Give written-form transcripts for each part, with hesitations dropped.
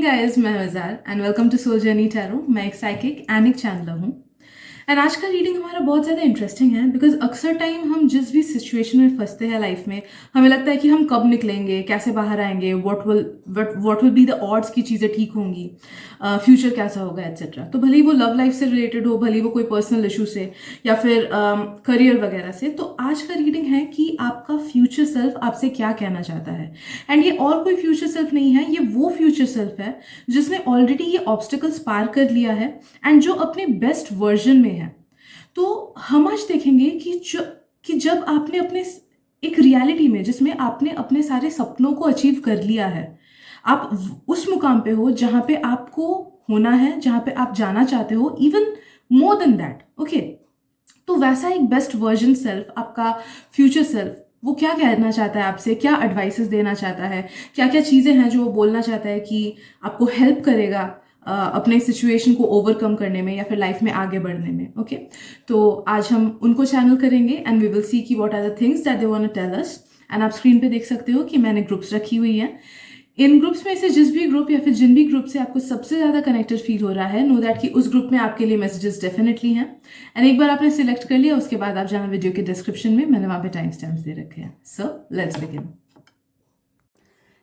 Guys, मैं Mazar and welcome to Soul Journey Tarot. मैं एक साइकिक एंड एक चैनलर हूँ। एंड आज का रीडिंग हमारा बहुत ज़्यादा इंटरेस्टिंग है बिकॉज अक्सर टाइम हम जिस भी सिचुएशन में फंसते हैं लाइफ में, हमें लगता है कि हम कब निकलेंगे, कैसे बाहर आएंगे, what will be the odds की चीज़ें ठीक होंगी, फ्यूचर कैसा होगा एट्सेट्रा। तो भले ही वो लव लाइफ से रिलेटेड हो, भले ही वो कोई पर्सनल इशू से या फिर करियर वगैरह से। तो आज का रीडिंग है कि आपका फ्यूचर सेल्फ आपसे क्या कहना चाहता है। एंड ये और कोई फ्यूचर सेल्फ नहीं है, ये वो फ्यूचर सेल्फ है जिसने ऑलरेडी ये ऑब्स्टिकल्स पार कर लिया है एंड जो अपने बेस्ट वर्जन में है। तो हम आज देखेंगे कि जब आपने अपने एक रियलिटी में जिसमें आपने अपने सारे सपनों को अचीव कर लिया है, आप उस मुकाम पे हो जहां पे आपको होना है, जहां पे आप जाना चाहते हो, even more than that. Okay, तो वैसा एक बेस्ट वर्जन सेल्फ, आपका फ्यूचर सेल्फ, वो क्या कहना चाहता है आपसे, क्या एडवाइसेस देना चाहता है, क्या क्या चीज़ें हैं जो वो बोलना चाहता है कि आपको हेल्प करेगा अपने सिचुएशन को ओवरकम करने में या फिर लाइफ में आगे बढ़ने में। ओके, तो आज हम उनको चैनल करेंगे एंड वी विल सी कि what are the things that they want to tell us. And आप स्क्रीन पे देख सकते हो कि मैंने ग्रुप्स रखी हुई हैं। इन ग्रुप्स में से जिस भी ग्रुप या फिर जिन भी ग्रुप से आपको सबसे ज़्यादा कनेक्टेड फील हो रहा है, नो दैट कि उस ग्रुप में आपके लिए मैसेजेस डेफिनेटली हैं। एंड एक बार आपने सिलेक्ट कर लिया, उसके बाद आप जाना वीडियो के डिस्क्रिप्शन में, मैंने वहाँ पे टाइम स्टैम्प्स दे रखे हैं। So let's begin.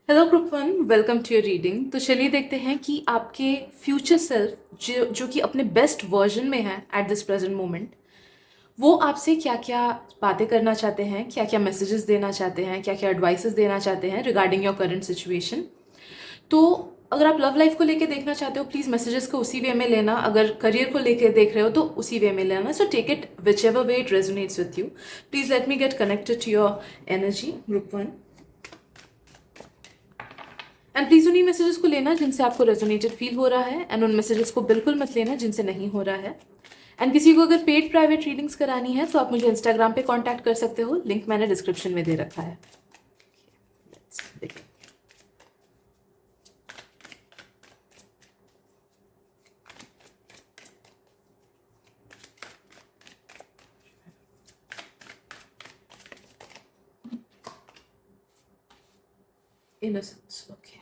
Hello group one, welcome to your reading. तो चलिए देखते हैं कि आपके फ्यूचर सेल्फ जो कि अपने बेस्ट वर्जन में है एट दिस प्रेजेंट मोमेंट, वो आपसे क्या क्या बातें करना चाहते हैं, क्या क्या मैसेजेस देना चाहते हैं, क्या क्या एडवाइसेस देना चाहते हैं रिगार्डिंग योर करंट सिचुएशन। तो अगर आप लव लाइफ को लेके देखना चाहते हो, प्लीज़ मैसेजेस को उसी वे में लेना। अगर करियर को लेके देख रहे हो तो उसी वे में लेना। So take it whichever way it resonates with you. Please let me get connected to your energy group one. And please उन्हीं मैसेजेस को लेना जिनसे आपको रेजोनेटेड फील हो रहा है, एंड उन मैसेजेस को बिल्कुल मत लेना जिनसे नहीं हो रहा है। एंड किसी को अगर पेड प्राइवेट रीडिंग्स करानी है तो आप मुझे इंस्टाग्राम पे कांटेक्ट कर सकते हो, लिंक मैंने डिस्क्रिप्शन में दे रखा है। Innocence, okay.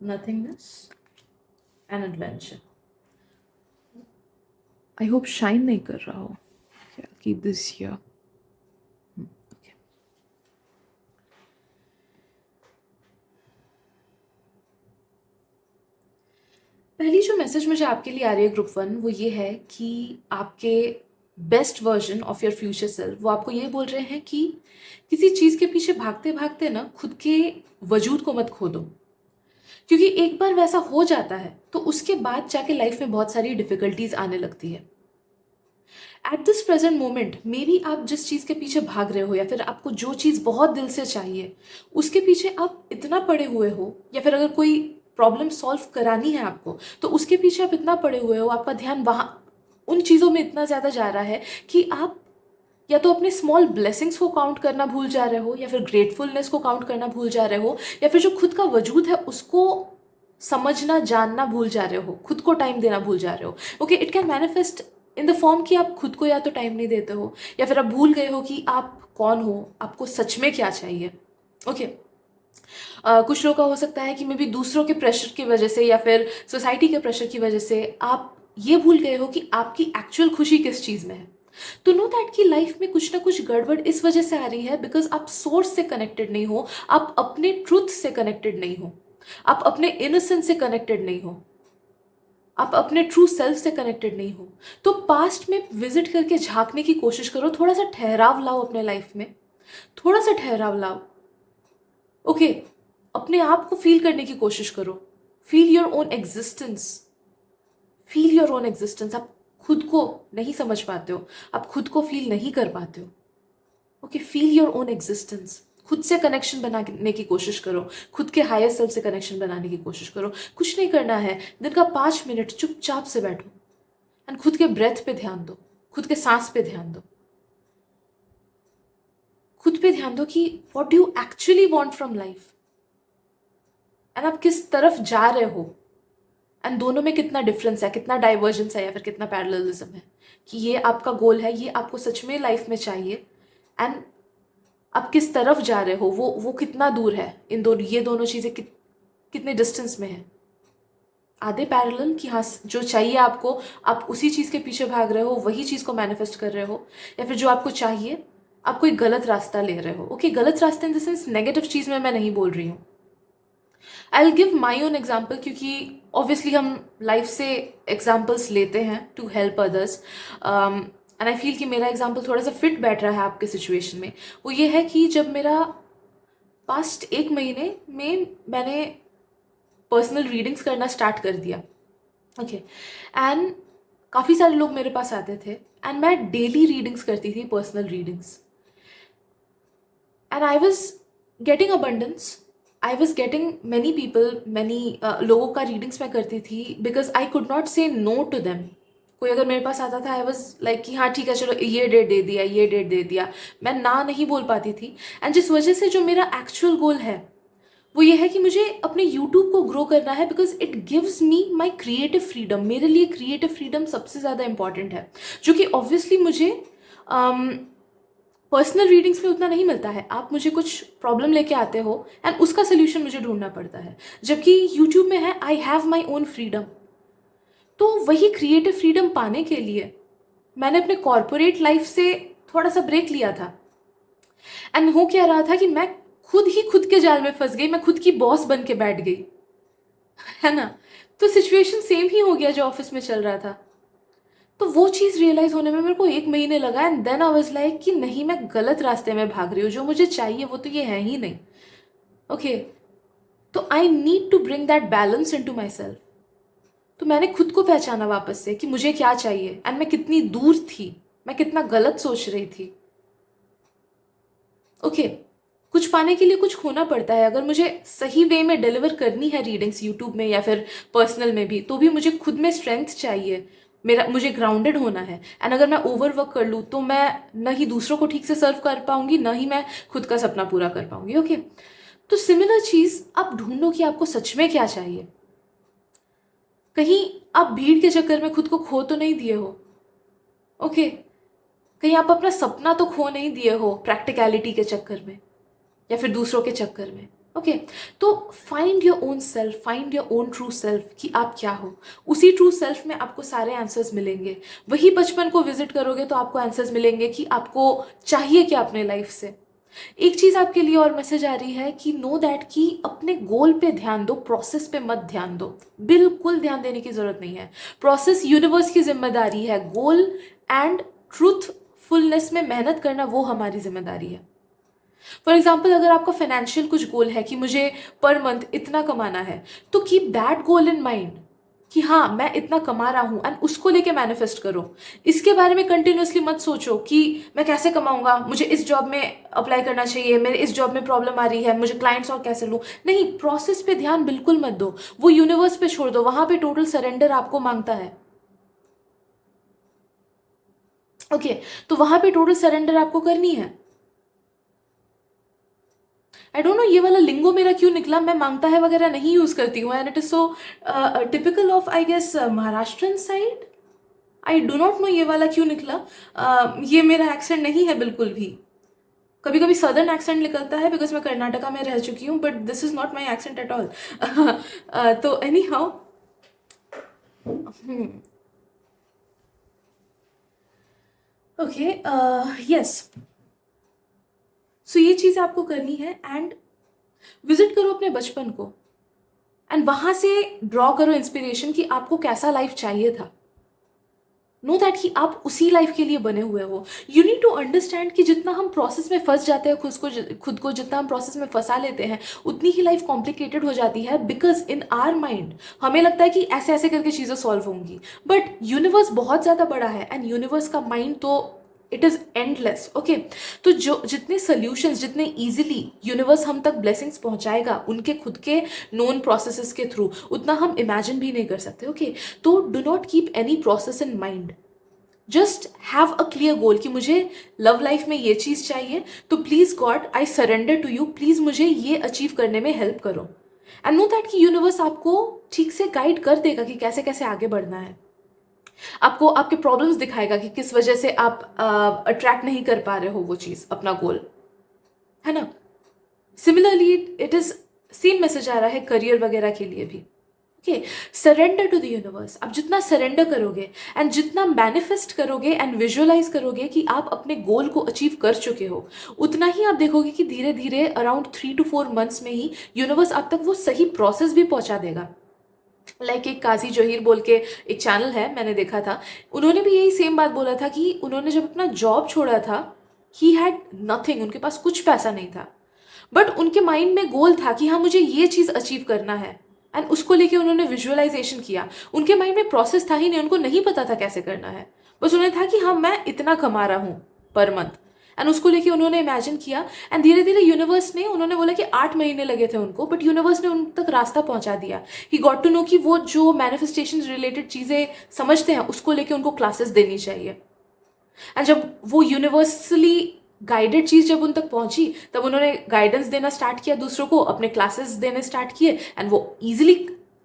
Nothingness and adventure. I hope shine नहीं कर रहा हो. Okay, I'll keep this here. Okay. पहली जो मैसेज मुझे आपके लिए आ रही है ग्रुप वन, वो ये है कि आपके best version of your future self वो आपको ये बोल रहे हैं कि किसी चीज़ के पीछे भागते भागते ना खुद के वजूद को मत खो दो, क्योंकि एक बार वैसा हो जाता है तो उसके बाद जाके लाइफ में बहुत सारी डिफिकल्टीज आने लगती है। At this present moment may be आप जिस चीज़ के पीछे भाग रहे हो या फिर आपको जो चीज़ बहुत दिल से चाहिए उसके पीछे आप इतना पड़े हुए हो, या फिर अगर कोई प्रॉब्लम सॉल्व करानी है आपको तो उसके पीछे आप इतना पड़े हुए हो, आपका ध्यान वहाँ उन चीज़ों में इतना ज़्यादा जा रहा है कि आप या तो अपने स्मॉल ब्लेसिंग्स को काउंट करना भूल जा रहे हो, या फिर ग्रेटफुलनेस को काउंट करना भूल जा रहे हो, या फिर जो खुद का वजूद है उसको समझना जानना भूल जा रहे हो, खुद को टाइम देना भूल जा रहे हो। Okay, it can manifest in the form कि आप खुद को या तो टाइम नहीं देते हो, या फिर आप भूल गए हो कि आप कौन हो, आपको सच में क्या चाहिए। ओके, कुछ लोगों का हो सकता है कि मे बी दूसरों के प्रेशर की वजह से या फिर सोसाइटी के प्रेशर की वजह से आप ये भूल गए हो कि आपकी एक्चुअल खुशी किस चीज़ में है। तो नो दैट कि लाइफ में कुछ ना कुछ गड़बड़ इस वजह से आ रही है बिकॉज आप सोर्स से कनेक्टेड नहीं हो, आप अपने ट्रूथ से कनेक्टेड नहीं हो, आप अपने इनोसेंस से कनेक्टेड नहीं हो, आप अपने ट्रू सेल्फ से कनेक्टेड नहीं हो। तो पास्ट में विजिट करके झांकने की कोशिश करो, थोड़ा सा ठहराव लाओ अपने लाइफ में, थोड़ा सा ठहराव लाओ। ओके, अपने आप को फील करने की कोशिश करो, feel your own existence, feel your own existence. आप खुद को नहीं समझ पाते हो, आप खुद को फील नहीं कर पाते हो। Okay, feel your own existence, खुद से कनेक्शन बनाने की कोशिश करो, खुद के हायर सेल्फ से कनेक्शन बनाने की कोशिश करो। कुछ नहीं करना है, दिन का 5 मिनट चुपचाप से बैठो एंड खुद के ब्रेथ पे ध्यान दो, खुद के सांस पे ध्यान दो, खुद पे ध्यान दो कि what do you actually want from life, and आप किस तरफ जा रहे हो, एंड दोनों में कितना डिफरेंस है, कितना डाइवर्जेंस है या फिर कितना पैरेललिज्म है, कि ये आपका गोल है, ये आपको सच में लाइफ में चाहिए, एंड आप किस तरफ जा रहे हो, वो कितना दूर है, इन दोनों, ये दोनों चीज़ें कितने डिस्टेंस में है। आधे पैरेलल कि हाँ जो चाहिए आपको, आप उसी चीज़ के पीछे भाग रहे हो, वही चीज़ को मैनिफेस्ट कर रहे हो, या फिर जो आपको चाहिए आप कोई गलत रास्ता ले रहे हो। ओके, गलत रास्ता इन द सेंस नेगेटिव चीज़ में मैं नहीं बोल रही हूँ। I will give my own example, क्योंकि ऑब्वियसली हम लाइफ से एग्जाम्पल्स लेते हैं to help others, and I feel कि मेरा एग्जाम्पल थोड़ा सा फिट बैठ रहा है आपके सिचुएशन में। वो ये है कि जब मेरा पास्ट 1 महीने में मैंने पर्सनल रीडिंग्स करना स्टार्ट कर दिया। ओके, एंड काफ़ी सारे लोग मेरे पास आते थे एंड मैं डेली रीडिंग्स करती थी, personal readings, and I was getting abundance, I was getting many people, many लोगों का रीडिंग्स मैं करती थी, बिकॉज आई कुड नॉट से नो टू देम। कोई अगर मेरे पास आता था, आई वॉज लाइक कि हाँ ठीक है चलो ये डेट दे दिया, ये डेट दे दिया, मैं ना नहीं बोल पाती थी। एंड जिस वजह से जो मेरा एक्चुअल गोल है वो ये है कि मुझे अपने यूट्यूब को ग्रो करना है, because it gives me my creative freedom. मेरे लिए क्रिएटिव फ्रीडम सबसे ज़्यादा इंपॉर्टेंट है, जो कि ऑब्वियसली मुझे पर्सनल रीडिंग्स में उतना नहीं मिलता है। आप मुझे कुछ प्रॉब्लम लेके आते हो एंड उसका सोल्यूशन मुझे ढूंढना पड़ता है, जबकि यूट्यूब में है I have my own freedom. तो वही क्रिएटिव फ्रीडम पाने के लिए मैंने अपने कॉर्पोरेट लाइफ से थोड़ा सा ब्रेक लिया था, एंड हो क्या रहा था कि मैं खुद ही खुद के जाल में फंस गई, मैं खुद की बॉस बन के बैठ गई, है ना। तो सिचुएशन सेम ही हो गया जो ऑफिस में चल रहा था। तो वो चीज़ रियलाइज होने में मेरे को 1 महीने लगा, and then I was like कि नहीं, मैं गलत रास्ते में भाग रही हूँ, जो मुझे चाहिए वो तो ये है ही नहीं। ओके, तो I need to bring that balance into myself. तो मैंने खुद को पहचाना वापस से कि मुझे क्या चाहिए, एंड मैं कितनी दूर थी, मैं कितना गलत सोच रही थी। ओके, कुछ पाने के लिए कुछ खोना पड़ता है। अगर मुझे सही वे में डिलीवर करनी है रीडिंग्स यूट्यूब में या फिर पर्सनल में भी, तो भी मुझे खुद में स्ट्रेंथ चाहिए, मुझे ग्राउंडेड होना है। एंड अगर मैं ओवर वर्क कर लूँ तो मैं न ही दूसरों को ठीक से सर्व कर पाऊंगी, न ही मैं खुद का सपना पूरा कर पाऊंगी। ओके, तो सिमिलर चीज़ आप ढूंढो कि आपको सच में क्या चाहिए। कहीं आप भीड़ के चक्कर में खुद को खो तो नहीं दिए हो। ओके, कहीं आप अपना सपना तो खो नहीं दिए हो प्रैक्टिकलिटी के चक्कर में या फिर दूसरों के चक्कर में। ओके, तो find your own self, find your own true self कि आप क्या हो। उसी ट्रू सेल्फ में आपको सारे आंसर्स मिलेंगे। वही बचपन को विजिट करोगे तो आपको आंसर्स मिलेंगे कि आपको चाहिए क्या अपने लाइफ से। एक चीज़ आपके लिए और मैसेज आ रही है कि नो दैट, कि अपने गोल पे ध्यान दो, प्रोसेस पे मत ध्यान दो। बिल्कुल ध्यान देने की जरूरत नहीं है। प्रोसेस यूनिवर्स की जिम्मेदारी है, गोल एंड ट्रूथफुलनेस में मेहनत करना वो हमारी जिम्मेदारी है। फॉर एग्जाम्पल, अगर आपका फाइनेंशियल कुछ गोल है कि मुझे पर मंथ इतना कमाना है, तो keep that goal in mind कि हाँ मैं इतना कमा रहा हूँ, एंड उसको लेके मैनिफेस्ट करो। इसके बारे में कंटिन्यूअसली मत सोचो कि मैं कैसे कमाऊंगा, मुझे इस जॉब में अप्लाई करना चाहिए, मेरे इस जॉब में प्रॉब्लम आ रही है, मुझे क्लाइंट्स और कैसे लूँ। नहीं, प्रोसेस पे ध्यान बिल्कुल मत दो, वो यूनिवर्स पे छोड़ दो, वहां पे टोटल सरेंडर आपको मांगता है। ओके, तो वहां पे टोटल सरेंडर आपको करनी है। आई डोंट नो ये वाला लिंगो मेरा क्यों निकला, मैं मांगता है वगैरह नहीं यूज करती हूँ, and it is so typical of I guess Maharashtrian side. I do not know ये वाला क्यों निकला। ये मेरा एक्सेंट नहीं है बिल्कुल भी। कभी कभी सदर्न एक्सेंट निकलता है बिकॉज मैं कर्नाटका में रह चुकी हूँ, but this is not my accent at all. तो एनी हाउ, ओके, यस, सो ये चीज़ आपको करनी है, एंड विजिट करो अपने बचपन को, एंड वहां से ड्रॉ करो इंस्पिरेशन कि आपको कैसा लाइफ चाहिए था। नो दैट कि आप उसी लाइफ के लिए बने हुए हो। यू नीड टू अंडरस्टैंड कि जितना हम प्रोसेस में फंस जाते हैं, खुद को जितना हम प्रोसेस में फंसा लेते हैं, उतनी ही लाइफ कॉम्प्लिकेटेड हो जाती है, बिकॉज इन आवर माइंड हमें लगता है कि ऐसे ऐसे करके चीज़ें सॉल्व होंगी, बट यूनिवर्स बहुत ज़्यादा बड़ा है, एंड यूनिवर्स का माइंड तो इट इज़ एंडलेस। ओके, तो जो जितने सोल्यूशंस, जितने इजीली यूनिवर्स हम तक ब्लेसिंग्स पहुंचाएगा उनके खुद के नोन प्रोसेसेस के थ्रू, उतना हम इमेजिन भी नहीं कर सकते। ओके, तो do not keep any process in mind, just have a clear goal कि मुझे लव लाइफ में ये चीज़ चाहिए, तो please God I surrender to you, please मुझे ये अचीव करने में हेल्प करो। एंड नो दैट कि यूनिवर्स आपको ठीक से गाइड कर देगा कि कैसे कैसे आगे बढ़ना है। आपको आपके प्रॉब्लम्स दिखाएगा कि किस वजह से आप अट्रैक्ट नहीं कर पा रहे हो वो चीज़, अपना गोल। है ना? Similarly it is same message आ रहा है करियर वगैरह के लिए भी। Okay, surrender to the universe. आप जितना सरेंडर करोगे एंड जितना मैनिफेस्ट करोगे एंड विजुअलाइज करोगे कि आप अपने गोल को अचीव कर चुके हो, उतना ही आप देखोगे कि धीरे धीरे अराउंड 3 to 4 months में ही यूनिवर्स आप तक वो सही प्रोसेस भी पहुंचा देगा। एक काजी जहीर बोल के एक चैनल है, मैंने देखा था, उन्होंने भी यही सेम बात बोला था कि उन्होंने जब अपना जॉब छोड़ा था, ही हैड नथिंग, उनके पास कुछ पैसा नहीं था, बट उनके माइंड में गोल था कि हाँ मुझे ये चीज़ अचीव करना है, एंड उसको लेके उन्होंने विजुअलाइजेशन किया। उनके माइंड में प्रोसेस था ही नहीं, उनको नहीं पता था कैसे करना है, बस उन्हें था कि हाँ मैं इतना कमा रहा हूँ पर मंथ, एंड उसको लेके उन्होंने इमेजिन किया, एंड धीरे धीरे यूनिवर्स ने, उन्होंने बोला कि 8 महीने लगे थे उनको, बट यूनिवर्स ने उन तक रास्ता पहुंचा दिया। ही गॉट टू नो कि वो जो मैनिफेस्टेशन रिलेटेड चीज़ें समझते हैं उसको लेके उनको क्लासेस देनी चाहिए। एंड जब वो यूनिवर्सली गाइडेड चीज़ जब उन तक पहुंची, तब उन्होंने गाइडेंस देना स्टार्ट किया दूसरों को, अपने क्लासेस देने स्टार्ट किए, एंड वो ईजिली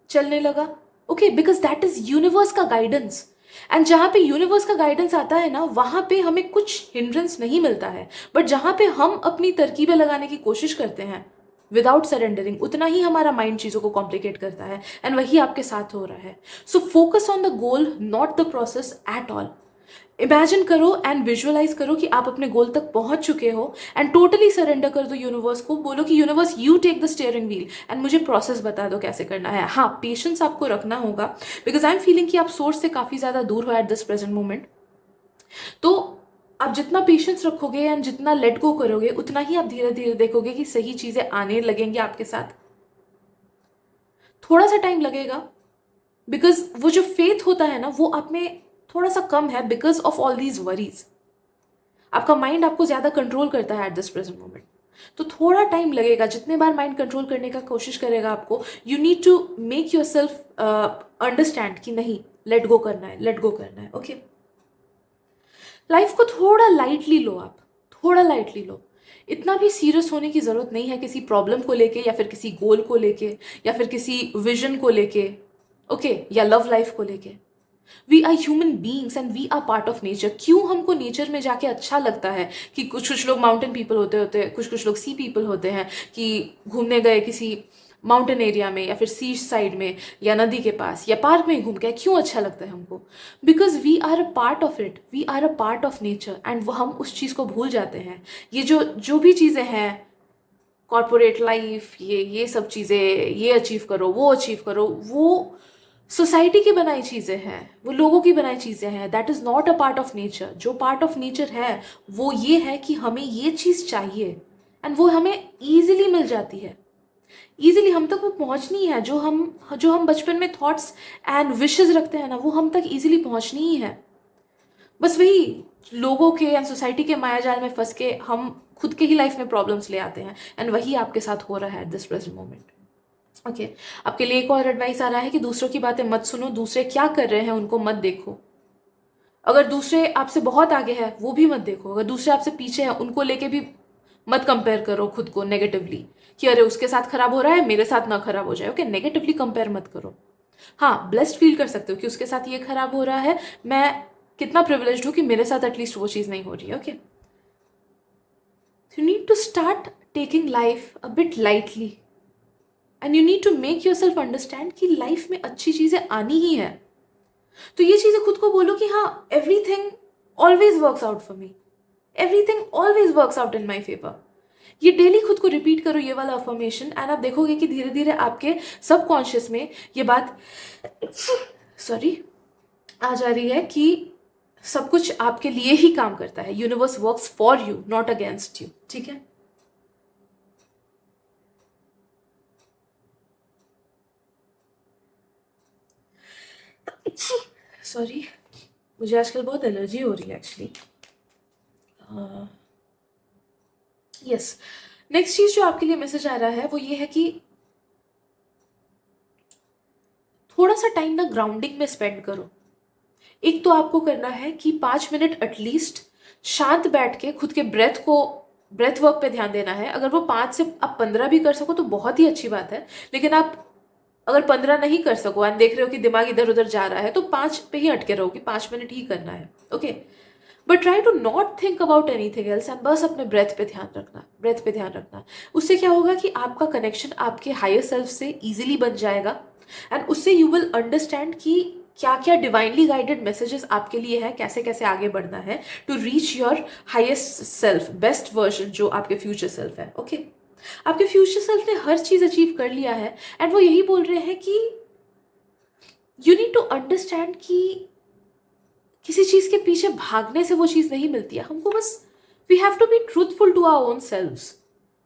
चलने लगा। Okay, because that is universe का गाइडेंस। एंड जहाँ पे यूनिवर्स का गाइडेंस आता है ना, वहाँ पे हमें कुछ हिंड्रेंस नहीं मिलता है, बट जहाँ पे हम अपनी तरकीबें लगाने की कोशिश करते हैं विदाउट सरेंडरिंग, उतना ही हमारा माइंड चीज़ों को कॉम्प्लिकेट करता है, एंड वही आपके साथ हो रहा है। So focus on the goal, not the process at all. Imagine करो एंड विजुअलाइज करो कि आप अपने गोल तक पहुंच चुके हो, एंड टोटली सरेंडर कर दो यूनिवर्स को। बोलो कि universe you take the steering wheel and मुझे प्रोसेस बता दो कैसे करना है। हाँ, पेशेंस आपको रखना होगा, बिकॉज आई एम फीलिंग कि आप सोर्स से काफ़ी ज़्यादा दूर हो एट दिस प्रेजेंट मोमेंट। तो आप जितना पेशेंस रखोगे एंड जितना लेट गो करोगे, उतना ही आप धीरे धीरे देखोगे कि सही चीज़ें आने लगेंगी आपके साथ। थोड़ा सा टाइम लगेगा, बिकॉज वो जो फेथ होता है ना, वो आप में थोड़ा सा कम है because of all these worries. आपका माइंड आपको ज्यादा कंट्रोल करता है एट दिस प्रेजेंट मोमेंट, तो थोड़ा टाइम लगेगा। जितने बार माइंड कंट्रोल करने का कोशिश करेगा आपको, you need to make yourself understand कि नहीं, लेट गो करना है, लेट गो करना है। ओके, लाइफ को थोड़ा लाइटली लो, आप थोड़ा लाइटली लो। इतना भी सीरियस होने की जरूरत नहीं है किसी प्रॉब्लम को लेके, या फिर किसी गोल को लेके, या फिर किसी विजन को लेके, ओके, या लव लाइफ को लेके। We are human beings and we are part of nature. क्यों हमको नेचर में जाके अच्छा लगता है कि कुछ कुछ लोग माउंटेन पीपल होते हैं, कुछ कुछ लोग सी पीपल होते हैं, कि घूमने गए किसी माउंटेन एरिया में, या फिर सी साइड में, या नदी के पास, या पार्क में घूम के, क्यों अच्छा लगता है हमको? Because we are a part of it, we are a part of nature, and वो हम उस चीज़ को भूल जाते हैं। ये जो जो भी चीज़ें हैं, कॉर्पोरेट लाइफ, ये सब चीज़ें, ये अचीव करो, वो अचीव करो, वो सोसाइटी की बनाई चीज़ें हैं, वो लोगों की बनाई चीज़ें हैं। That is not a part of nature. जो पार्ट ऑफ नेचर है वो ये है कि हमें ये चीज़ चाहिए, एंड वो हमें ईजिली मिल जाती है। ईजिली हम तक वो पहुंचनी है। जो हम बचपन में थॉट्स एंड विशेस रखते हैं ना, वो हम तक ईजिली पहुंचनी ही है। बस वही लोगों के एंड सोसाइटी के मायाजाल में फंस के हम खुद के ही लाइफ में प्रॉब्लम्स ले आते हैं, एंड वही आपके साथ हो रहा है at this present moment. Okay, आपके लिए एक और एडवाइस आ रहा है कि दूसरों की बातें मत सुनो, दूसरे क्या कर रहे हैं उनको मत देखो। अगर दूसरे आपसे बहुत आगे है वो भी मत देखो, अगर दूसरे आपसे पीछे हैं उनको लेके भी मत कंपेयर करो खुद को नेगेटिवली, कि अरे उसके साथ खराब हो रहा है, मेरे साथ ना खराब हो जाए। ओके, नेगेटिवली कंपेयर मत करो। हाँ, ब्लेस्ड फील कर सकते हो कि उसके साथ ये खराब हो रहा है, मैं कितना प्रिविलेज्ड हूँ कि मेरे साथ एटलीस्ट वो चीज़ नहीं हो रही है। Okay, you need to start taking life a bit lightly, and you need to make yourself understand कि लाइफ में अच्छी चीज़ें आनी ही है। तो ये चीज़ें खुद को बोलो कि हाँ, everything always works out for me, everything always works out in my favour. ये डेली खुद को रिपीट करो, ये वाला अफर्मेशन, एंड आप देखोगे कि धीरे धीरे आपके सबकॉन्शियस में ये बात आ जा रही है कि सब कुछ आपके लिए ही काम करता है। Universe works for you, not against you. ठीक है, सॉरी, मुझे आजकल बहुत एलर्जी हो रही है एक्चुअली। यस, नेक्स्ट चीज जो आपके लिए मैसेज आ रहा है वो ये है कि थोड़ा सा टाइम ना ग्राउंडिंग में स्पेंड करो। एक तो आपको करना है कि 5 मिनट एटलीस्ट शांत बैठ के खुद के ब्रेथ वर्क पे ध्यान देना है। अगर वो 5 से आप 15 भी कर सको तो बहुत ही अच्छी बात है, लेकिन आप अगर 15 नहीं कर सको एंड देख रहे हो कि दिमाग इधर उधर जा रहा है, तो 5 पे ही अटके रहो कि 5 मिनट ही करना है। Okay, but try to not think about anything else and बस अपने ब्रेथ पे ध्यान रखना। उससे क्या होगा कि आपका कनेक्शन आपके हायर सेल्फ से इजीली बन जाएगा एंड उससे यू विल अंडरस्टैंड कि क्या क्या डिवाइनली गाइडेड मैसेजेस आपके लिए है, कैसे कैसे आगे बढ़ना है to reach your highest self, best version जो आपके फ्यूचर सेल्फ है। ओके आपके फ्यूचर सेल्फ ने हर चीज अचीव कर लिया है एंड वो यही बोल रहे हैं कि यू नीड टू अंडरस्टैंड कि किसी चीज के पीछे भागने से वो चीज नहीं मिलती है। हमको बस we have to be truthful to our own selves.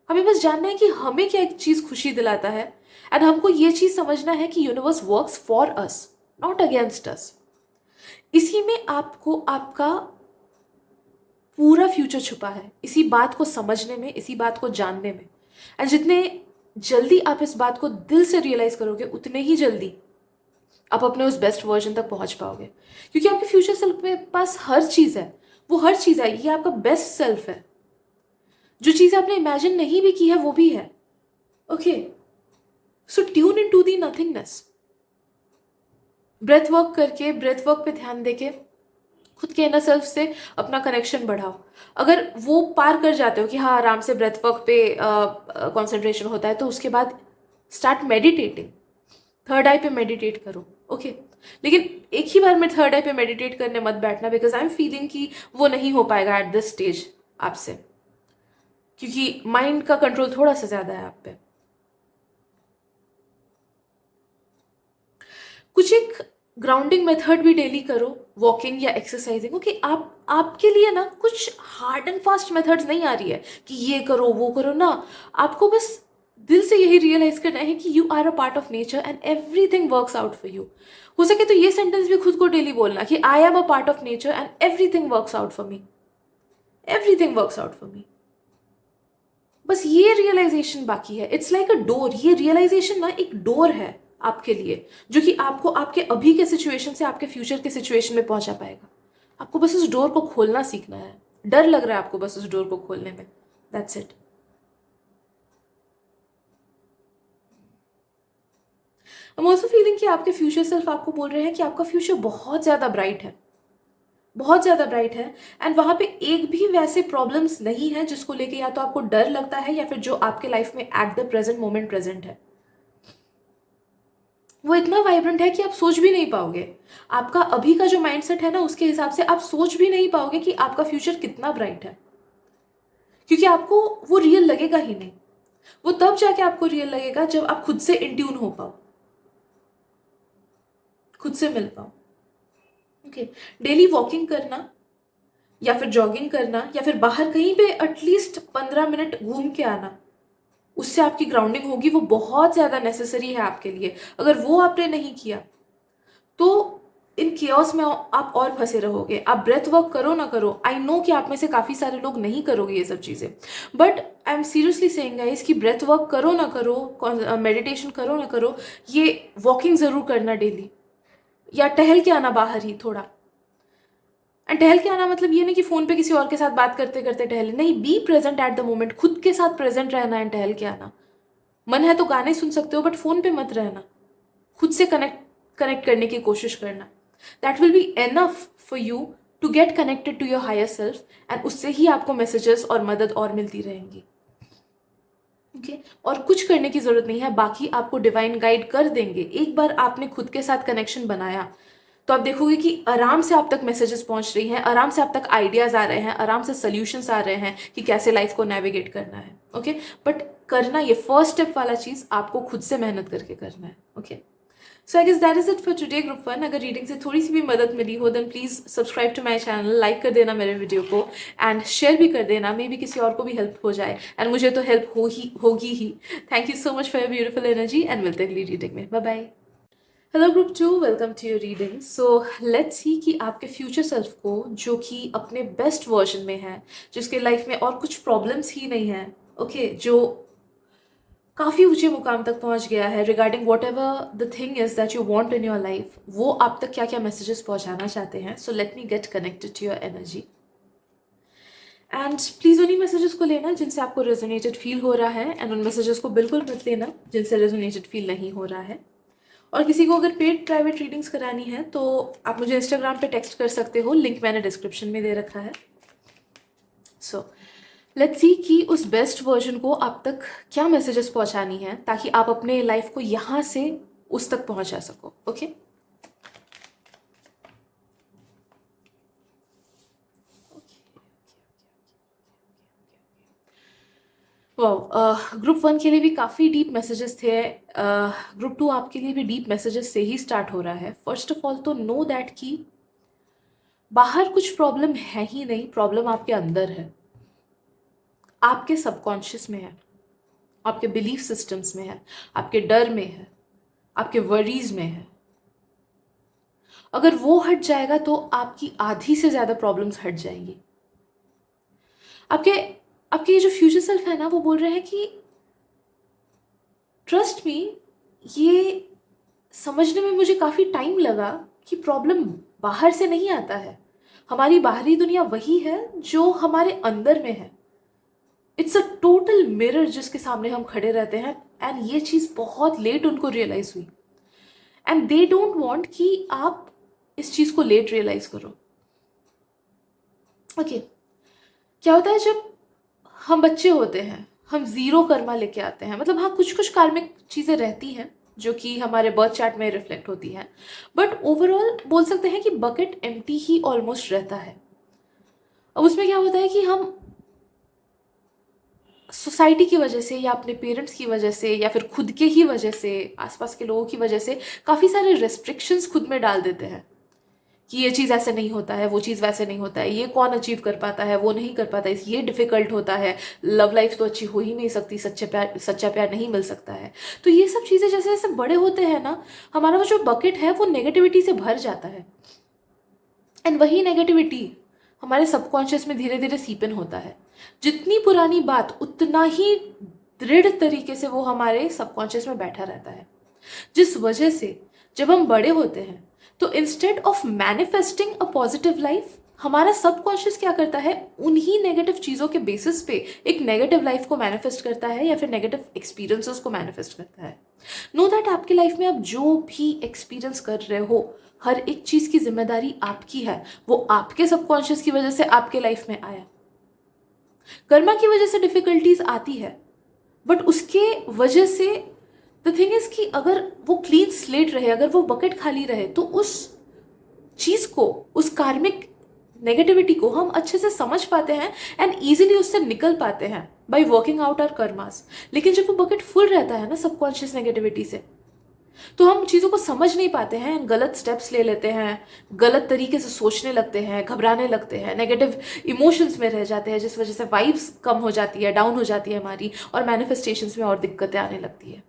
हमें बस जानना है कि हमें क्या एक चीज खुशी दिलाता है एंड हमको ये चीज समझना है कि universe works for us not against us. इसी में आपको आपका पूरा फ्यूचर छुपा है, इसी बात को समझने में, इसी बात को जानने में। एंड जितने जल्दी आप इस बात को दिल से रियलाइज करोगे उतने ही जल्दी आप अपने उस बेस्ट वर्जन तक पहुंच पाओगे, क्योंकि आपके फ्यूचर सेल्फ के पास हर चीज है, वो हर चीज है, ये आपका बेस्ट सेल्फ है। जो चीज आपने इमेजिन नहीं भी की है वो भी है। Okay so tune into the nothingness. Breath work करके, ब्रेथ वर्क पे ध्यान देके खुद के इनर सेल्फ से अपना कनेक्शन बढ़ाओ। अगर वो पार कर जाते हो कि हाँ आराम से ब्रेथ वर्क पे कंसंट्रेशन होता है, तो उसके बाद स्टार्ट मेडिटेटिंग। थर्ड आई पे मेडिटेट करो। ओके लेकिन एक ही बार में थर्ड आई पे मेडिटेट करने मत बैठना, बिकॉज आई एम फीलिंग कि वो नहीं हो पाएगा एट दिस स्टेज आपसे, क्योंकि माइंड का कंट्रोल थोड़ा सा ज्यादा है आप पे। कुछ एक ग्राउंडिंग मेथड भी डेली करो, वॉकिंग या एक्सरसाइजिंग। ओके आपके लिए ना कुछ हार्ड एंड फास्ट मेथड्स नहीं आ रही है कि ये करो वो करो ना। आपको बस दिल से यही रियलाइज करना है कि you are a part of nature and everything works out for you. हो सके तो ये सेंटेंस भी खुद को डेली बोलना कि I am a part of nature and everything works out for me, everything works out for me. बस ये रियलाइजेशन बाकी है। It's like a door. ये रियलाइजेशन ना एक डोर है आपके लिए, जो कि आपको आपके अभी के सिचुएशन से आपके फ्यूचर के सिचुएशन में पहुंचा पाएगा। आपको बस उस डोर को खोलना सीखना है। डर लग रहा है आपको बस उस डोर को खोलने में, that's it. I am also feeling कि आपके फ्यूचर सेल्फ आपको बोल रहे हैं कि आपका फ्यूचर बहुत ज्यादा ब्राइट है, बहुत ज्यादा ब्राइट है एंड वहां पे एक भी वैसे प्रॉब्लम्स नहीं है जिसको लेके या तो आपको डर लगता है या फिर जो आपके लाइफ में at the present moment present है। वो इतना वाइब्रेंट है कि आप सोच भी नहीं पाओगे। आपका अभी का जो माइंडसेट है ना, उसके हिसाब से आप सोच भी नहीं पाओगे कि आपका फ्यूचर कितना ब्राइट है, क्योंकि आपको वो रियल लगेगा ही नहीं। वो तब जाके आपको रियल लगेगा जब आप खुद से इंट्यून हो पाओ, खुद से मिल पाओ। ओके डेली वॉकिंग करना या फिर जॉगिंग करना या फिर बाहर कहीं पे एटलीस्ट 15 मिनट घूम के आना, उससे आपकी ग्राउंडिंग होगी। वो बहुत ज्यादा नेसेसरी है आपके लिए। अगर वो आपने नहीं किया तो इन केओस में आप और फंसे रहोगे। आप ब्रेथ वर्क करो ना करो, आई नो कि आप में से काफी सारे लोग नहीं करोगे ये सब चीजें, but I am seriously saying guys कि ब्रेथ वर्क करो ना करो, मेडिटेशन करो ना करो, ये वॉकिंग जरूर करना डेली, या टहल के आना बाहर ही थोड़ा। एंड टहल के आना मतलब ये नहीं कि फोन पे किसी और के साथ बात करते करते टहले, नहीं, be present at the moment, खुद के साथ प्रेजेंट रहना है टहल के आना। मन है तो गाने सुन सकते हो बट फोन पे मत रहना, खुद से कनेक्ट करने की कोशिश करना। That will be enough for you to get connected to your higher self and उससे ही आपको मैसेजेस और मदद और मिलती रहेंगी। ओके और कुछ करने की जरूरत नहीं है, बाकी आपको डिवाइन गाइड कर देंगे। एक बार आपने खुद के साथ कनेक्शन बनाया तो आप देखोगे कि आराम से आप तक मैसेजेस पहुंच रही हैं, आराम से आप तक आइडियाज आ रहे हैं, आराम से सोल्यूशंस आ रहे हैं कि कैसे लाइफ को नेविगेट करना है। ओके बट करना, ये फर्स्ट स्टेप वाला चीज आपको खुद से मेहनत करके करना है। Okay so I guess that is it for today group 1। अगर रीडिंग से थोड़ी सी भी मदद मिली हो then please subscribe to my channel, like कर देना मेरे वीडियो को एंड शेयर भी कर देना, मे बी किसी और को भी हेल्प हो जाए एंड मुझे तो हेल्प होगी ही। Thank you so much for your beautiful energy and मिलते हैं अगली रीडिंग में। Bye bye. Hello group 2, welcome to your reading. So let's see कि आपके फ्यूचर सेल्फ को, जो कि अपने बेस्ट वर्जन में है, जिसके लाइफ में और कुछ प्रॉब्लम्स ही नहीं है, ओके जो काफ़ी ऊंचे मुकाम तक पहुंच गया है regarding whatever the thing is that you want in your life, वो आप तक क्या क्या मैसेजेस पहुंचाना चाहते हैं। So let me get connected to your energy and please उन्हीं मैसेजेस को लेना जिनसे आपको रेजोनेटेड फील हो रहा है एंड उन मैसेजेस को बिल्कुल मत लेना जिनसे रेजोनेटेड फील नहीं हो रहा है। और किसी को अगर पेड प्राइवेट रीडिंग्स करानी है तो आप मुझे इंस्टाग्राम पे टेक्स्ट कर सकते हो, लिंक मैंने डिस्क्रिप्शन में दे रखा है। सो लेट्स सी कि उस बेस्ट वर्जन को आप तक क्या मैसेजेस पहुंचानी है ताकि आप अपने लाइफ को यहाँ से उस तक पहुंचा सको। ओके वाह, ग्रुप 1 के लिए भी काफ़ी डीप मैसेजेस थे। ग्रुप 2 आपके लिए भी डीप मैसेजेस से ही स्टार्ट हो रहा है। फर्स्ट ऑफ ऑल तो नो दैट कि बाहर कुछ प्रॉब्लम है ही नहीं, प्रॉब्लम आपके अंदर है, आपके सबकॉन्शियस में है, आपके बिलीफ सिस्टम्स में है, आपके डर में है, आपके वरीज में है। अगर वो हट जाएगा तो आपकी आधी से ज़्यादा प्रॉब्लम्स हट जाएंगी। आपके आपके ये जो फ्यूचर सेल्फ है ना, वो बोल रहे हैं कि ट्रस्ट मी, ये समझने में मुझे काफ़ी टाइम लगा कि प्रॉब्लम बाहर से नहीं आता है, हमारी बाहरी दुनिया वही है जो हमारे अंदर में है। इट्स अ टोटल मिरर जिसके सामने हम खड़े रहते हैं। एंड ये चीज़ बहुत लेट उनको रियलाइज हुई, एंड दे डोंट वांट कि आप इस चीज़ को लेट रियलाइज करो। ओके क्या होता है जब हम बच्चे होते हैं, हम जीरो कर्मा लेके आते हैं, मतलब हाँ कुछ कुछ कार्मिक चीज़ें रहती हैं जो कि हमारे बर्थ चार्ट में रिफ्लेक्ट होती हैं, बट ओवरऑल बोल सकते हैं कि बकेट एम्प्टी ही ऑलमोस्ट रहता है। अब उसमें क्या होता है कि हम सोसाइटी की वजह से या अपने पेरेंट्स की वजह से या फिर खुद के ही वजह से, आसपास के लोगों की वजह से काफ़ी सारे रेस्ट्रिक्शंस खुद में डाल देते हैं कि ये चीज़ ऐसे नहीं होता है, वो चीज़ वैसे नहीं होता है, ये कौन अचीव कर पाता है, वो नहीं कर पाता है, ये डिफ़िकल्ट होता है, लव लाइफ तो अच्छी हो ही नहीं सकती, सच्चा प्यार नहीं मिल सकता है। तो ये सब चीज़ें जैसे जैसे बड़े होते हैं ना, हमारा वो जो बकेट है वो नेगेटिविटी से भर जाता है, एंड वही नेगेटिविटी हमारे सबकॉन्शियस में धीरे धीरे सीपन होता है। जितनी पुरानी बात उतना ही दृढ़ तरीके से वो हमारे सबकॉन्शियस में बैठा रहता है, जिस वजह से जब हम बड़े होते हैं तो instead of manifesting a positive life, हमारा सबकॉन्शियस क्या करता है, उन्हीं नेगेटिव चीज़ों के बेसिस पे एक नेगेटिव लाइफ को मैनिफेस्ट करता है या फिर नेगेटिव एक्सपीरियंसेस को मैनिफेस्ट करता है। नो दैट आपकी लाइफ में आप जो भी एक्सपीरियंस कर रहे हो, हर एक चीज़ की जिम्मेदारी आपकी है, वो आपके सबकॉन्शियस की वजह से आपके लाइफ में आया। कर्मा की वजह से डिफिकल्टीज आती है, बट उसके वजह से द थिंग इज कि अगर वो क्लीन स्लेट रहे, अगर वो बकेट खाली रहे, तो उस चीज को, उस कार्मिक नेगेटिविटी को हम अच्छे से समझ पाते हैं एंड ईजिली उससे निकल पाते हैं by working out our karmas. लेकिन जब वो बकेट फुल रहता है ना सबकॉन्शियस नेगेटिविटी से, तो हम चीज़ों को समझ नहीं पाते हैं, गलत स्टेप्स ले लेते हैं, गलत तरीके से सोचने लगते हैं, घबराने लगते हैं, नेगेटिव इमोशंस में रह जाते हैं, जिस वजह से वाइब्स कम हो जाती है, डाउन हो जाती है हमारी, और मैनिफेस्टेशंस में और दिक्कतें आने लगती है।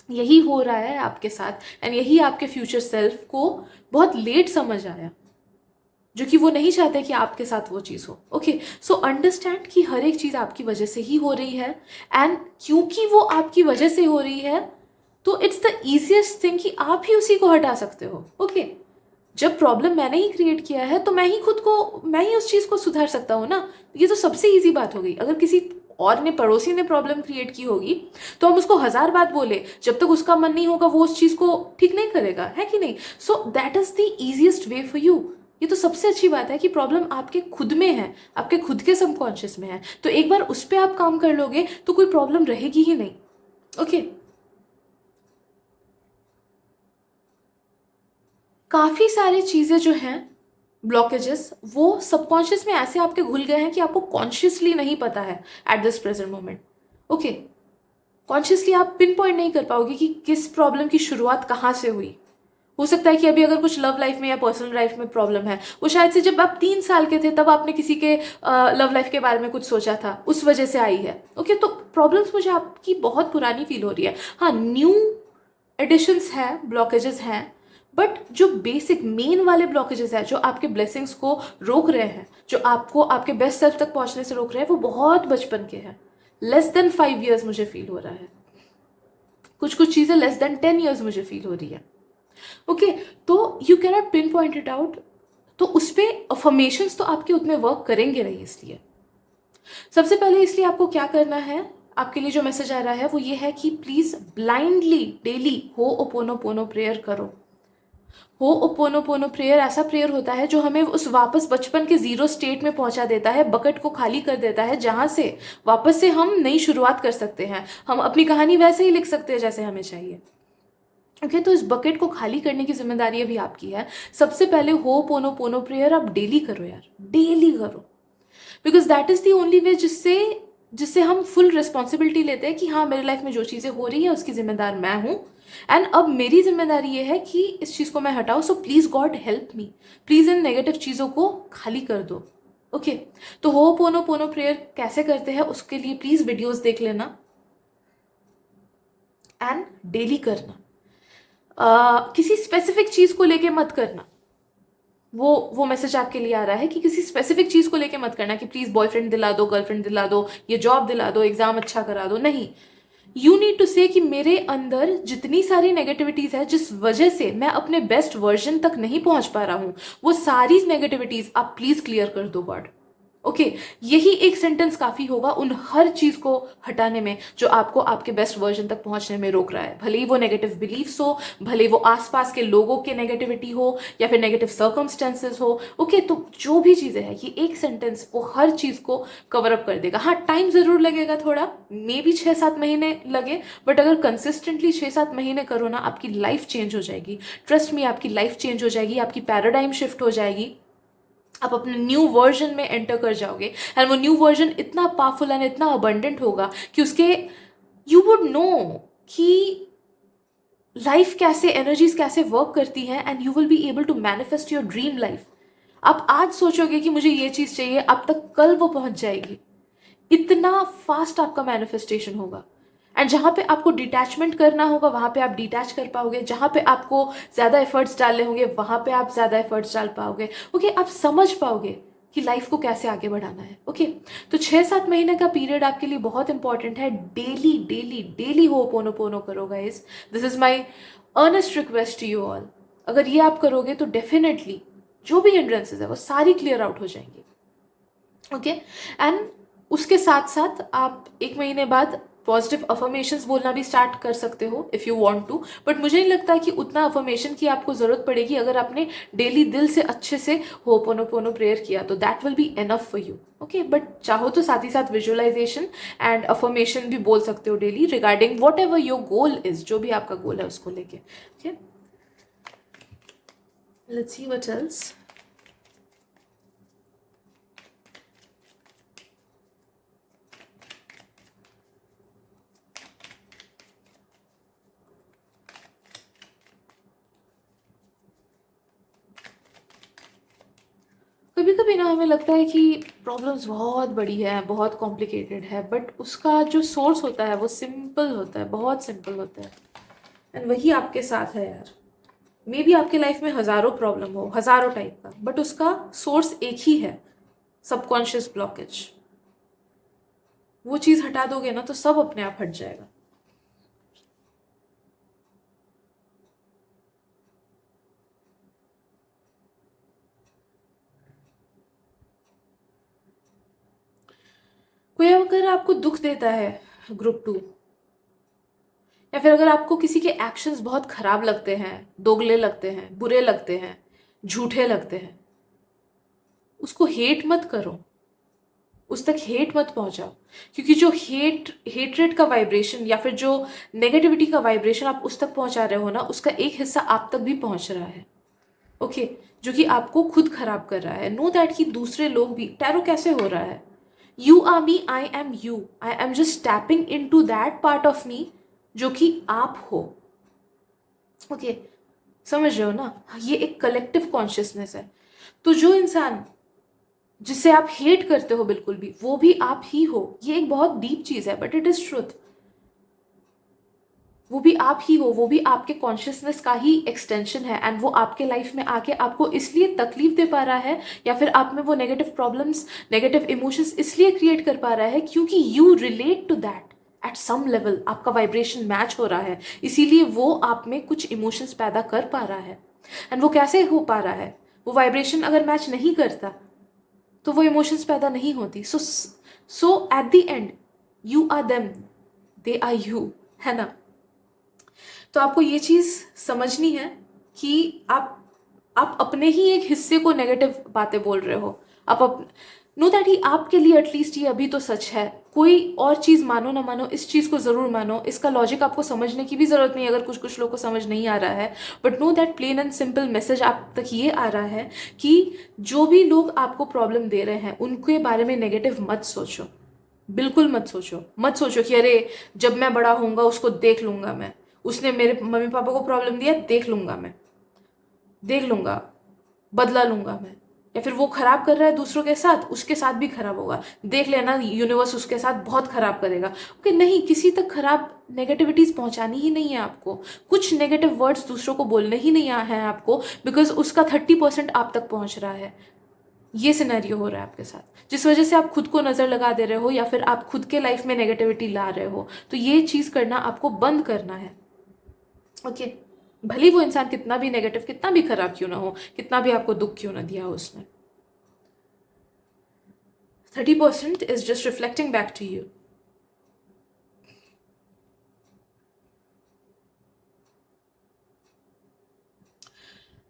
यही हो रहा है आपके साथ, एंड यही आपके फ्यूचर सेल्फ को बहुत लेट समझ आया, जो कि वो नहीं चाहते कि आपके साथ वो चीज़ हो। ओके सो अंडरस्टैंड कि हर एक चीज़ आपकी वजह से ही हो रही है, एंड क्योंकि वो आपकी वजह से हो रही है तो इट्स द ईजिएस्ट थिंग कि आप ही उसी को हटा सकते हो। ओके जब प्रॉब्लम मैंने ही क्रिएट किया है तो मैं ही उस चीज़ को सुधार सकता हूँ ना। ये तो सबसे ईजी बात हो गई। अगर किसी और ने, पड़ोसी ने प्रॉब्लम क्रिएट की होगी तो हम उसको 1000 बात बोले, जब तक उसका मन नहीं होगा वो उस चीज़ को ठीक नहीं करेगा, है कि नहीं। So that is the easiest way for you. ये तो सबसे अच्छी बात है कि प्रॉब्लम आपके खुद में है, आपके खुद के सबकॉन्शियस में है, तो एक बार उस पर आप काम कर लोगे तो कोई प्रॉब्लम रहेगी ही नहीं। ओके काफ़ी सारी चीज़ें जो हैं, ब्लॉकेजेस, वो सबकॉन्शियस में ऐसे आपके घुल गए हैं कि आपको कॉन्शियसली नहीं पता है at this present moment. Okay consciously आप पिन पॉइंट नहीं कर पाओगे कि किस प्रॉब्लम की शुरुआत कहाँ से हुई। हो सकता है कि अभी अगर कुछ लव लाइफ में या पर्सनल लाइफ में प्रॉब्लम है, वो शायद से जब आप 3 साल के थे तब आपने किसी के लव लाइफ के बारे में कुछ सोचा था, उस वजह से आई है। ओके तो प्रॉब्लम्स मुझे आपकी बहुत पुरानी फील हो रही है। हाँ न्यू एडिशंस हैं, ब्लॉकेजेस हैं, बट जो बेसिक मेन वाले ब्लॉकेजेस हैं जो आपके ब्लेसिंग्स को रोक रहे हैं, जो आपको आपके बेस्ट सेल्फ तक पहुंचने से रोक रहे हैं, वो बहुत बचपन के हैं। लेस देन 5 years मुझे फील हो रहा है, कुछ कुछ चीज़ें लेस देन 10 years मुझे फील हो रही है। ओके तो you cannot pin point it out, तो उस पर अफर्मेशंस तो आपके उतने वर्क करेंगे नहीं। इसलिए सबसे पहले आपको क्या करना है, आपके लिए जो मैसेज आ रहा है वो ये है कि प्लीज ब्लाइंडली डेली होओपोनोपोनो प्रेयर करो। होओपोनोपोनो प्रेयर ऐसा प्रेयर होता है जो हमें उस वापस बचपन के जीरो स्टेट में पहुंचा देता है, बकेट को खाली कर देता है, जहां से वापस से हम नई शुरुआत कर सकते हैं, हम अपनी कहानी वैसे ही लिख सकते हैं जैसे हमें चाहिए। ओके, तो इस बकेट को खाली करने की जिम्मेदारी अभी आपकी है। सबसे पहले होओपोनोपोनो प्रेयर आप डेली करो यार, डेली करो, because that is the only way जिससे जिससे हम फुल रिस्पॉन्सिबिलिटी लेते हैं कि हाँ मेरी लाइफ में जो चीज़ें हो रही है उसकी जिम्मेदार मैं हूँ, एंड अब मेरी जिम्मेदारी ये है कि इस चीज़ को मैं हटाऊँ। So please God help me, please इन नेगेटिव चीज़ों को खाली कर दो। ओके, तो होओपोनोपोनो प्रेयर कैसे करते हैं उसके लिए प्लीज़ वीडियोस देख लेना एंड डेली करना। किसी स्पेसिफिक चीज़ को लेके मत करना। वो मैसेज आपके लिए आ रहा है कि किसी स्पेसिफिक चीज को लेके मत करना कि प्लीज बॉयफ्रेंड दिला दो, गर्लफ्रेंड दिला दो, ये जॉब दिला दो, एग्जाम अच्छा करा दो। नहीं, यू नीड टू से कि मेरे अंदर जितनी सारी नेगेटिविटीज है जिस वजह से मैं अपने बेस्ट वर्जन तक नहीं पहुंच पा रहा हूं, वो सारी नेगेटिविटीज आप प्लीज क्लियर कर दो गॉड। ओके, यही एक सेंटेंस काफी होगा उन हर चीज को हटाने में जो आपको आपके बेस्ट वर्जन तक पहुंचने में रोक रहा है। भले ही वो नेगेटिव बिलीफ्स हो, भले वो आसपास के लोगों के नेगेटिविटी हो, या फिर नेगेटिव सर्कमस्टेंसेस हो। ओके, तो जो भी चीजें हैं, ये एक सेंटेंस वो हर चीज को कवर अप कर देगा। हाँ, टाइम जरूर लगेगा थोड़ा, मे बी 6-7 महीने लगे, बट अगर कंसिस्टेंटली 6-7 महीने करो ना, आपकी लाइफ चेंज हो जाएगी। ट्रस्ट मी, आपकी लाइफ चेंज हो जाएगी, आपकी पैराडाइम शिफ्ट हो जाएगी, आप अपने न्यू वर्जन में एंटर कर जाओगे, एंड वो न्यू वर्जन इतना पावरफुल एंड इतना अबंडेंट होगा कि उसके यू वुड नो कि लाइफ कैसे, एनर्जीज कैसे वर्क करती हैं, and you will be able to manifest your dream life. आप आज सोचोगे कि मुझे ये चीज चाहिए, अब तक कल वो पहुंच जाएगी। इतना फास्ट आपका मैनिफेस्टेशन होगा। एंड जहां पे आपको डिटैचमेंट करना होगा वहां पे आप डिटैच कर पाओगे, जहां पे आपको ज्यादा एफर्ट्स डालने होंगे वहां पे आप ज्यादा एफर्ट्स डाल पाओगे। ओके, आप समझ पाओगे कि लाइफ को कैसे आगे बढ़ाना है। ओके, तो 6-7 महीने का पीरियड आपके लिए बहुत इंपॉर्टेंट है। डेली डेली डेली होओपोनोपोनो करो guys, this is my earnest request to you all. अगर ये आप करोगे तो डेफिनेटली जो भी हिंड्रेंसेस है वो सारी क्लियर आउट हो जाएंगी। ओके, एंड उसके साथ साथ आप 1 महीने बाद पॉजिटिव अफर्मेशंस बोलना भी स्टार्ट कर सकते हो if you want to, but मुझे नहीं लगता कि उतना अफर्मेशन की आपको ज़रूरत पड़ेगी अगर आपने डेली दिल से अच्छे से होपोनोपोनो प्रेयर किया, तो that will be enough for you. Okay, but चाहो तो साथ ही साथ विजुअलाइजेशन एंड अफर्मेशन भी बोल सकते हो daily regarding what ever your goal is, जो भी आपका गोल है उसको लेके। Okay, let's see what else. कभी कभी ना हमें लगता है कि प्रॉब्लम्स बहुत बड़ी है, बहुत कॉम्प्लिकेटेड है, बट उसका जो सोर्स होता है वो सिंपल होता है, बहुत सिंपल होता है, एंड वही आपके साथ है यार। मे बी आपके लाइफ में हज़ारों प्रॉब्लम हो, हज़ारों टाइप का, बट उसका सोर्स एक ही है, सबकॉन्शियस ब्लॉकेज। वो चीज़ हटा दोगे ना तो सब अपने आप हट जाएगा। कोई अगर आपको दुख देता है, ग्रुप 2, या फिर अगर आपको किसी के एक्शंस बहुत खराब लगते हैं, दोगले लगते हैं, बुरे लगते हैं, झूठे लगते हैं, उसको हेट मत करो, उस तक हेट मत पहुंचाओ, क्योंकि जो हेटरेट का वाइब्रेशन या फिर जो नेगेटिविटी का वाइब्रेशन आप उस तक पहुंचा रहे हो ना, उसका एक हिस्सा आप तक भी पहुंच रहा है। ओके, जो कि आपको खुद खराब कर रहा है। नो दैट कि दूसरे लोग भी, टैरो कैसे हो रहा है, you are me, I am you, I am just tapping into that part of me जो कि आप हो। ओके, समझ रहे हो ना, ये एक कलेक्टिव कॉन्शियसनेस है। तो जो इंसान जिसे आप हेट करते हो बिल्कुल भी, वो भी आप ही हो। ये एक बहुत डीप चीज है, बट इट इज ट्रुथ। वो भी आप ही हो, वो भी आपके कॉन्शियसनेस का ही एक्सटेंशन है, एंड वो आपके लाइफ में आके आपको इसलिए तकलीफ दे पा रहा है, या फिर आप में वो नेगेटिव प्रॉब्लम्स, नेगेटिव इमोशंस इसलिए क्रिएट कर पा रहा है क्योंकि you relate to that at some level. आपका वाइब्रेशन मैच हो रहा है, इसीलिए वो आप में कुछ इमोशंस पैदा कर पा रहा है। एंड वो कैसे हो पा रहा है, वो वाइब्रेशन अगर मैच नहीं करता तो वो इमोशंस पैदा नहीं होती। So at the end you are them, they are you, है ना? तो आपको ये चीज़ समझनी है कि आप अपने ही एक हिस्से को नेगेटिव बातें बोल रहे हो। आप नो दैट ही आपके लिए एटलीस्ट ये अभी तो सच है। कोई और चीज़ मानो ना मानो, इस चीज़ को ज़रूर मानो। इसका लॉजिक आपको समझने की भी ज़रूरत नहीं अगर कुछ कुछ लोग को समझ नहीं आ रहा है। But know that plain and simple message आप तक ये आ रहा है कि जो भी लोग आपको प्रॉब्लम दे रहे हैं उनके बारे में नेगेटिव मत सोचो, बिल्कुल मत सोचो। मत सोचो कि अरे जब मैं बड़ा होऊंगा उसको देख लूंगा मैं, उसने मेरे मम्मी पापा को प्रॉब्लम दिया, देख लूंगा मैं, देख लूंगा, बदला लूंगा मैं। या फिर वो खराब कर रहा है दूसरों के साथ, उसके साथ भी खराब होगा, देख लेना यूनिवर्स उसके साथ बहुत खराब करेगा। ओके, नहीं, किसी तक खराब नेगेटिविटीज पहुंचानी ही नहीं है आपको। कुछ नेगेटिव वर्ड्स दूसरों को बोलने ही नहीं है आपको, बिकॉज उसका 30% आप तक पहुंच रहा है। ये सिनेरियो हो रहा है आपके साथ, जिस वजह से आप खुद को नजर लगा दे रहे हो या फिर आप खुद के लाइफ में नेगेटिविटी ला रहे हो। तो ये चीज करना आपको बंद करना है। ओके, भले वो इंसान कितना भी नेगेटिव, कितना भी खराब क्यों ना हो, कितना भी आपको दुख क्यों ना दिया हो उसने, 30% is just reflecting back to you.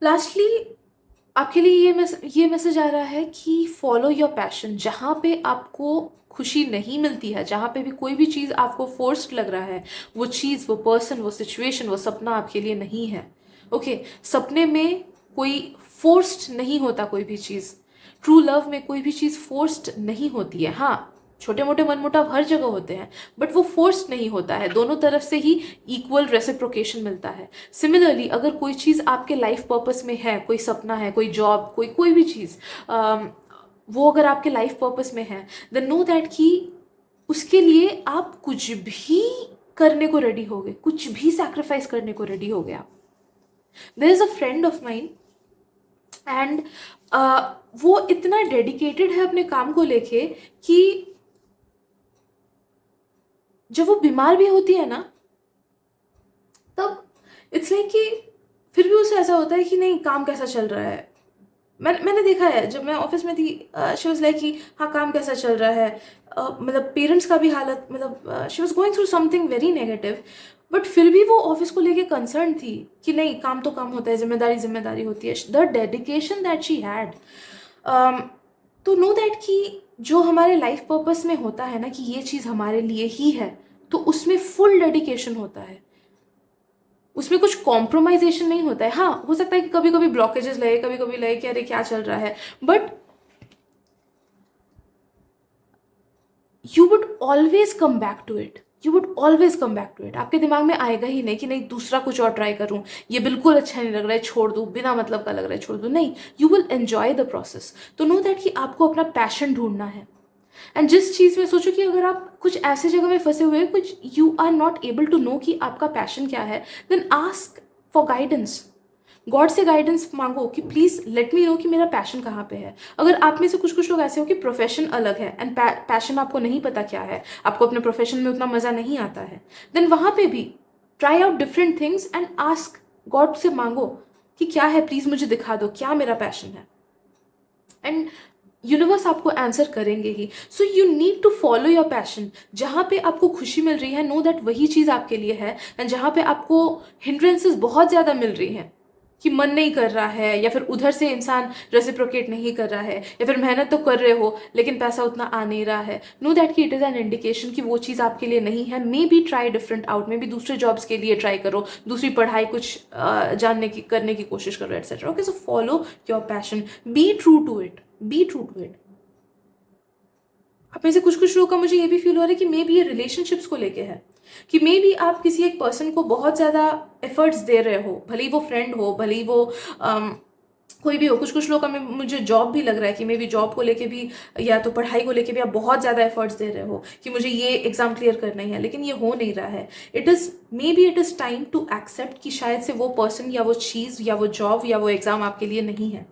Lastly आपके लिए ये मैसेज आ रहा है कि फॉलो योर पैशन। जहाँ पे आपको खुशी नहीं मिलती है, जहाँ पे भी कोई भी चीज़ आपको फोर्स्ड लग रहा है, वो चीज़, वो पर्सन, वो सिचुएशन, वो सपना आपके लिए नहीं है। ओके, सपने में कोई फोर्स्ड नहीं होता कोई भी चीज़। ट्रू लव में कोई भी चीज़ फोर्स्ड नहीं होती है। हाँ, छोटे मोटे मनमुटाव हर जगह होते हैं, बट वो फोर्स्ड नहीं होता है। दोनों तरफ से ही इक्वल रेसिप्रोकेशन मिलता है। सिमिलरली अगर कोई चीज़ आपके लाइफ पर्पस में है, कोई सपना है, कोई जॉब, कोई भी चीज़, वो अगर आपके लाइफ पर्पस में है, देन नो दैट कि उसके लिए आप कुछ भी करने को रेडी हो गए, कुछ भी सैक्रिफाइस करने को रेडी हो गए आप। There is a friend of mine and वो इतना डेडिकेटेड है अपने काम को लेके कि जब वो बीमार भी होती है ना, तब इट्स लाइक कि फिर भी उसे ऐसा होता है कि नहीं, काम कैसा चल रहा है। मैंने देखा है जब मैं ऑफिस में थी, शी वाज लाइक कि हाँ, काम कैसा चल रहा है। मतलब पेरेंट्स का भी हालत, मतलब she was going through something very negative, but फिर भी वो ऑफिस को लेके कंसर्न थी कि नहीं, काम तो काम होता है, जिम्मेदारी जिम्मेदारी होती है। The dedication that she had. तो नो दैट कि जो हमारे लाइफ पर्पस में होता है ना कि ये चीज़ हमारे लिए ही है, तो उसमें फुल डेडिकेशन होता है, उसमें कुछ कॉम्प्रोमाइजेशन नहीं होता है। हाँ, हो सकता है कि कभी कभी ब्लॉकेजेस लगे, कभी कभी लगे कि अरे क्या चल रहा है, but you would always come back to it, you would always come back to it. आपके दिमाग में आएगा ही नहीं कि नहीं, दूसरा कुछ और ट्राई करूं, ये बिल्कुल अच्छा नहीं लग रहा है, छोड़ दूं, बिना मतलब का लग रहा है, छोड़ दूं। नहीं, you will enjoy the process. तो नो दैट कि आपको अपना पैशन ढूंढना है। एंड जिस चीज़ में सोचो कि अगर आप कुछ ऐसे जगह में फंसे हुए हैं, कुछ you are not able to know कि आपका पैशन क्या है, then ask for guidance. God से गाइडेंस मांगो कि प्लीज लेट मी नो कि मेरा पैशन कहाँ पे है। अगर आप में से कुछ कुछ लोग ऐसे हो कि प्रोफेशन अलग है एंड पैशन आपको नहीं पता क्या है, आपको अपने प्रोफेशन में उतना मजा नहीं आता है, देन वहां पे भी try out different things and ask God से मांगो कि क्या है, प्लीज मुझे दिखा दो क्या मेरा पैशन है। एंड यूनिवर्स आपको आंसर करेंगे ही। So you need to follow your passion. जहाँ पे आपको खुशी मिल रही है, नो दैट वही चीज़ आपके लिए है। एंड जहाँ पे आपको हिंड्रेंसेस बहुत ज़्यादा मिल रही हैं कि मन नहीं कर रहा है, या फिर उधर से इंसान रेसिप्रोकेट नहीं कर रहा है, या फिर मेहनत तो कर रहे हो लेकिन पैसा उतना आ नहीं रहा है, नो दैट कि इट इज़ एन इंडिकेशन कि वो चीज़ आपके लिए नहीं है। May be try different out, may be दूसरे जॉब्स के लिए ट्राई करो, दूसरी पढ़ाई कुछ जानने की करने की कोशिश करो, etcetera. Okay, so follow your passion, be true to it, be true to it. आप में से कुछ कुछ लोगों का मुझे ये भी फील हो रहा है कि मे बी ये रिलेशनशिप्स को लेके है, कि मे बी आप किसी एक पर्सन को बहुत ज़्यादा एफर्ट्स दे रहे हो, भले ही वो फ्रेंड हो, भले ही वो कोई भी हो। कुछ कुछ लोगों का मुझे जॉब भी लग रहा है कि मे बी जॉब को लेके भी या तो पढ़ाई को लेके भी आप बहुत ज़्यादा एफर्ट्स दे रहे हो कि मुझे ये एग्जाम क्लियर करना ही है, लेकिन ये हो नहीं रहा है। It is time to accept कि शायद से वो पर्सन या वो चीज़ या वो जॉब या वो एग्ज़ाम आपके लिए नहीं है।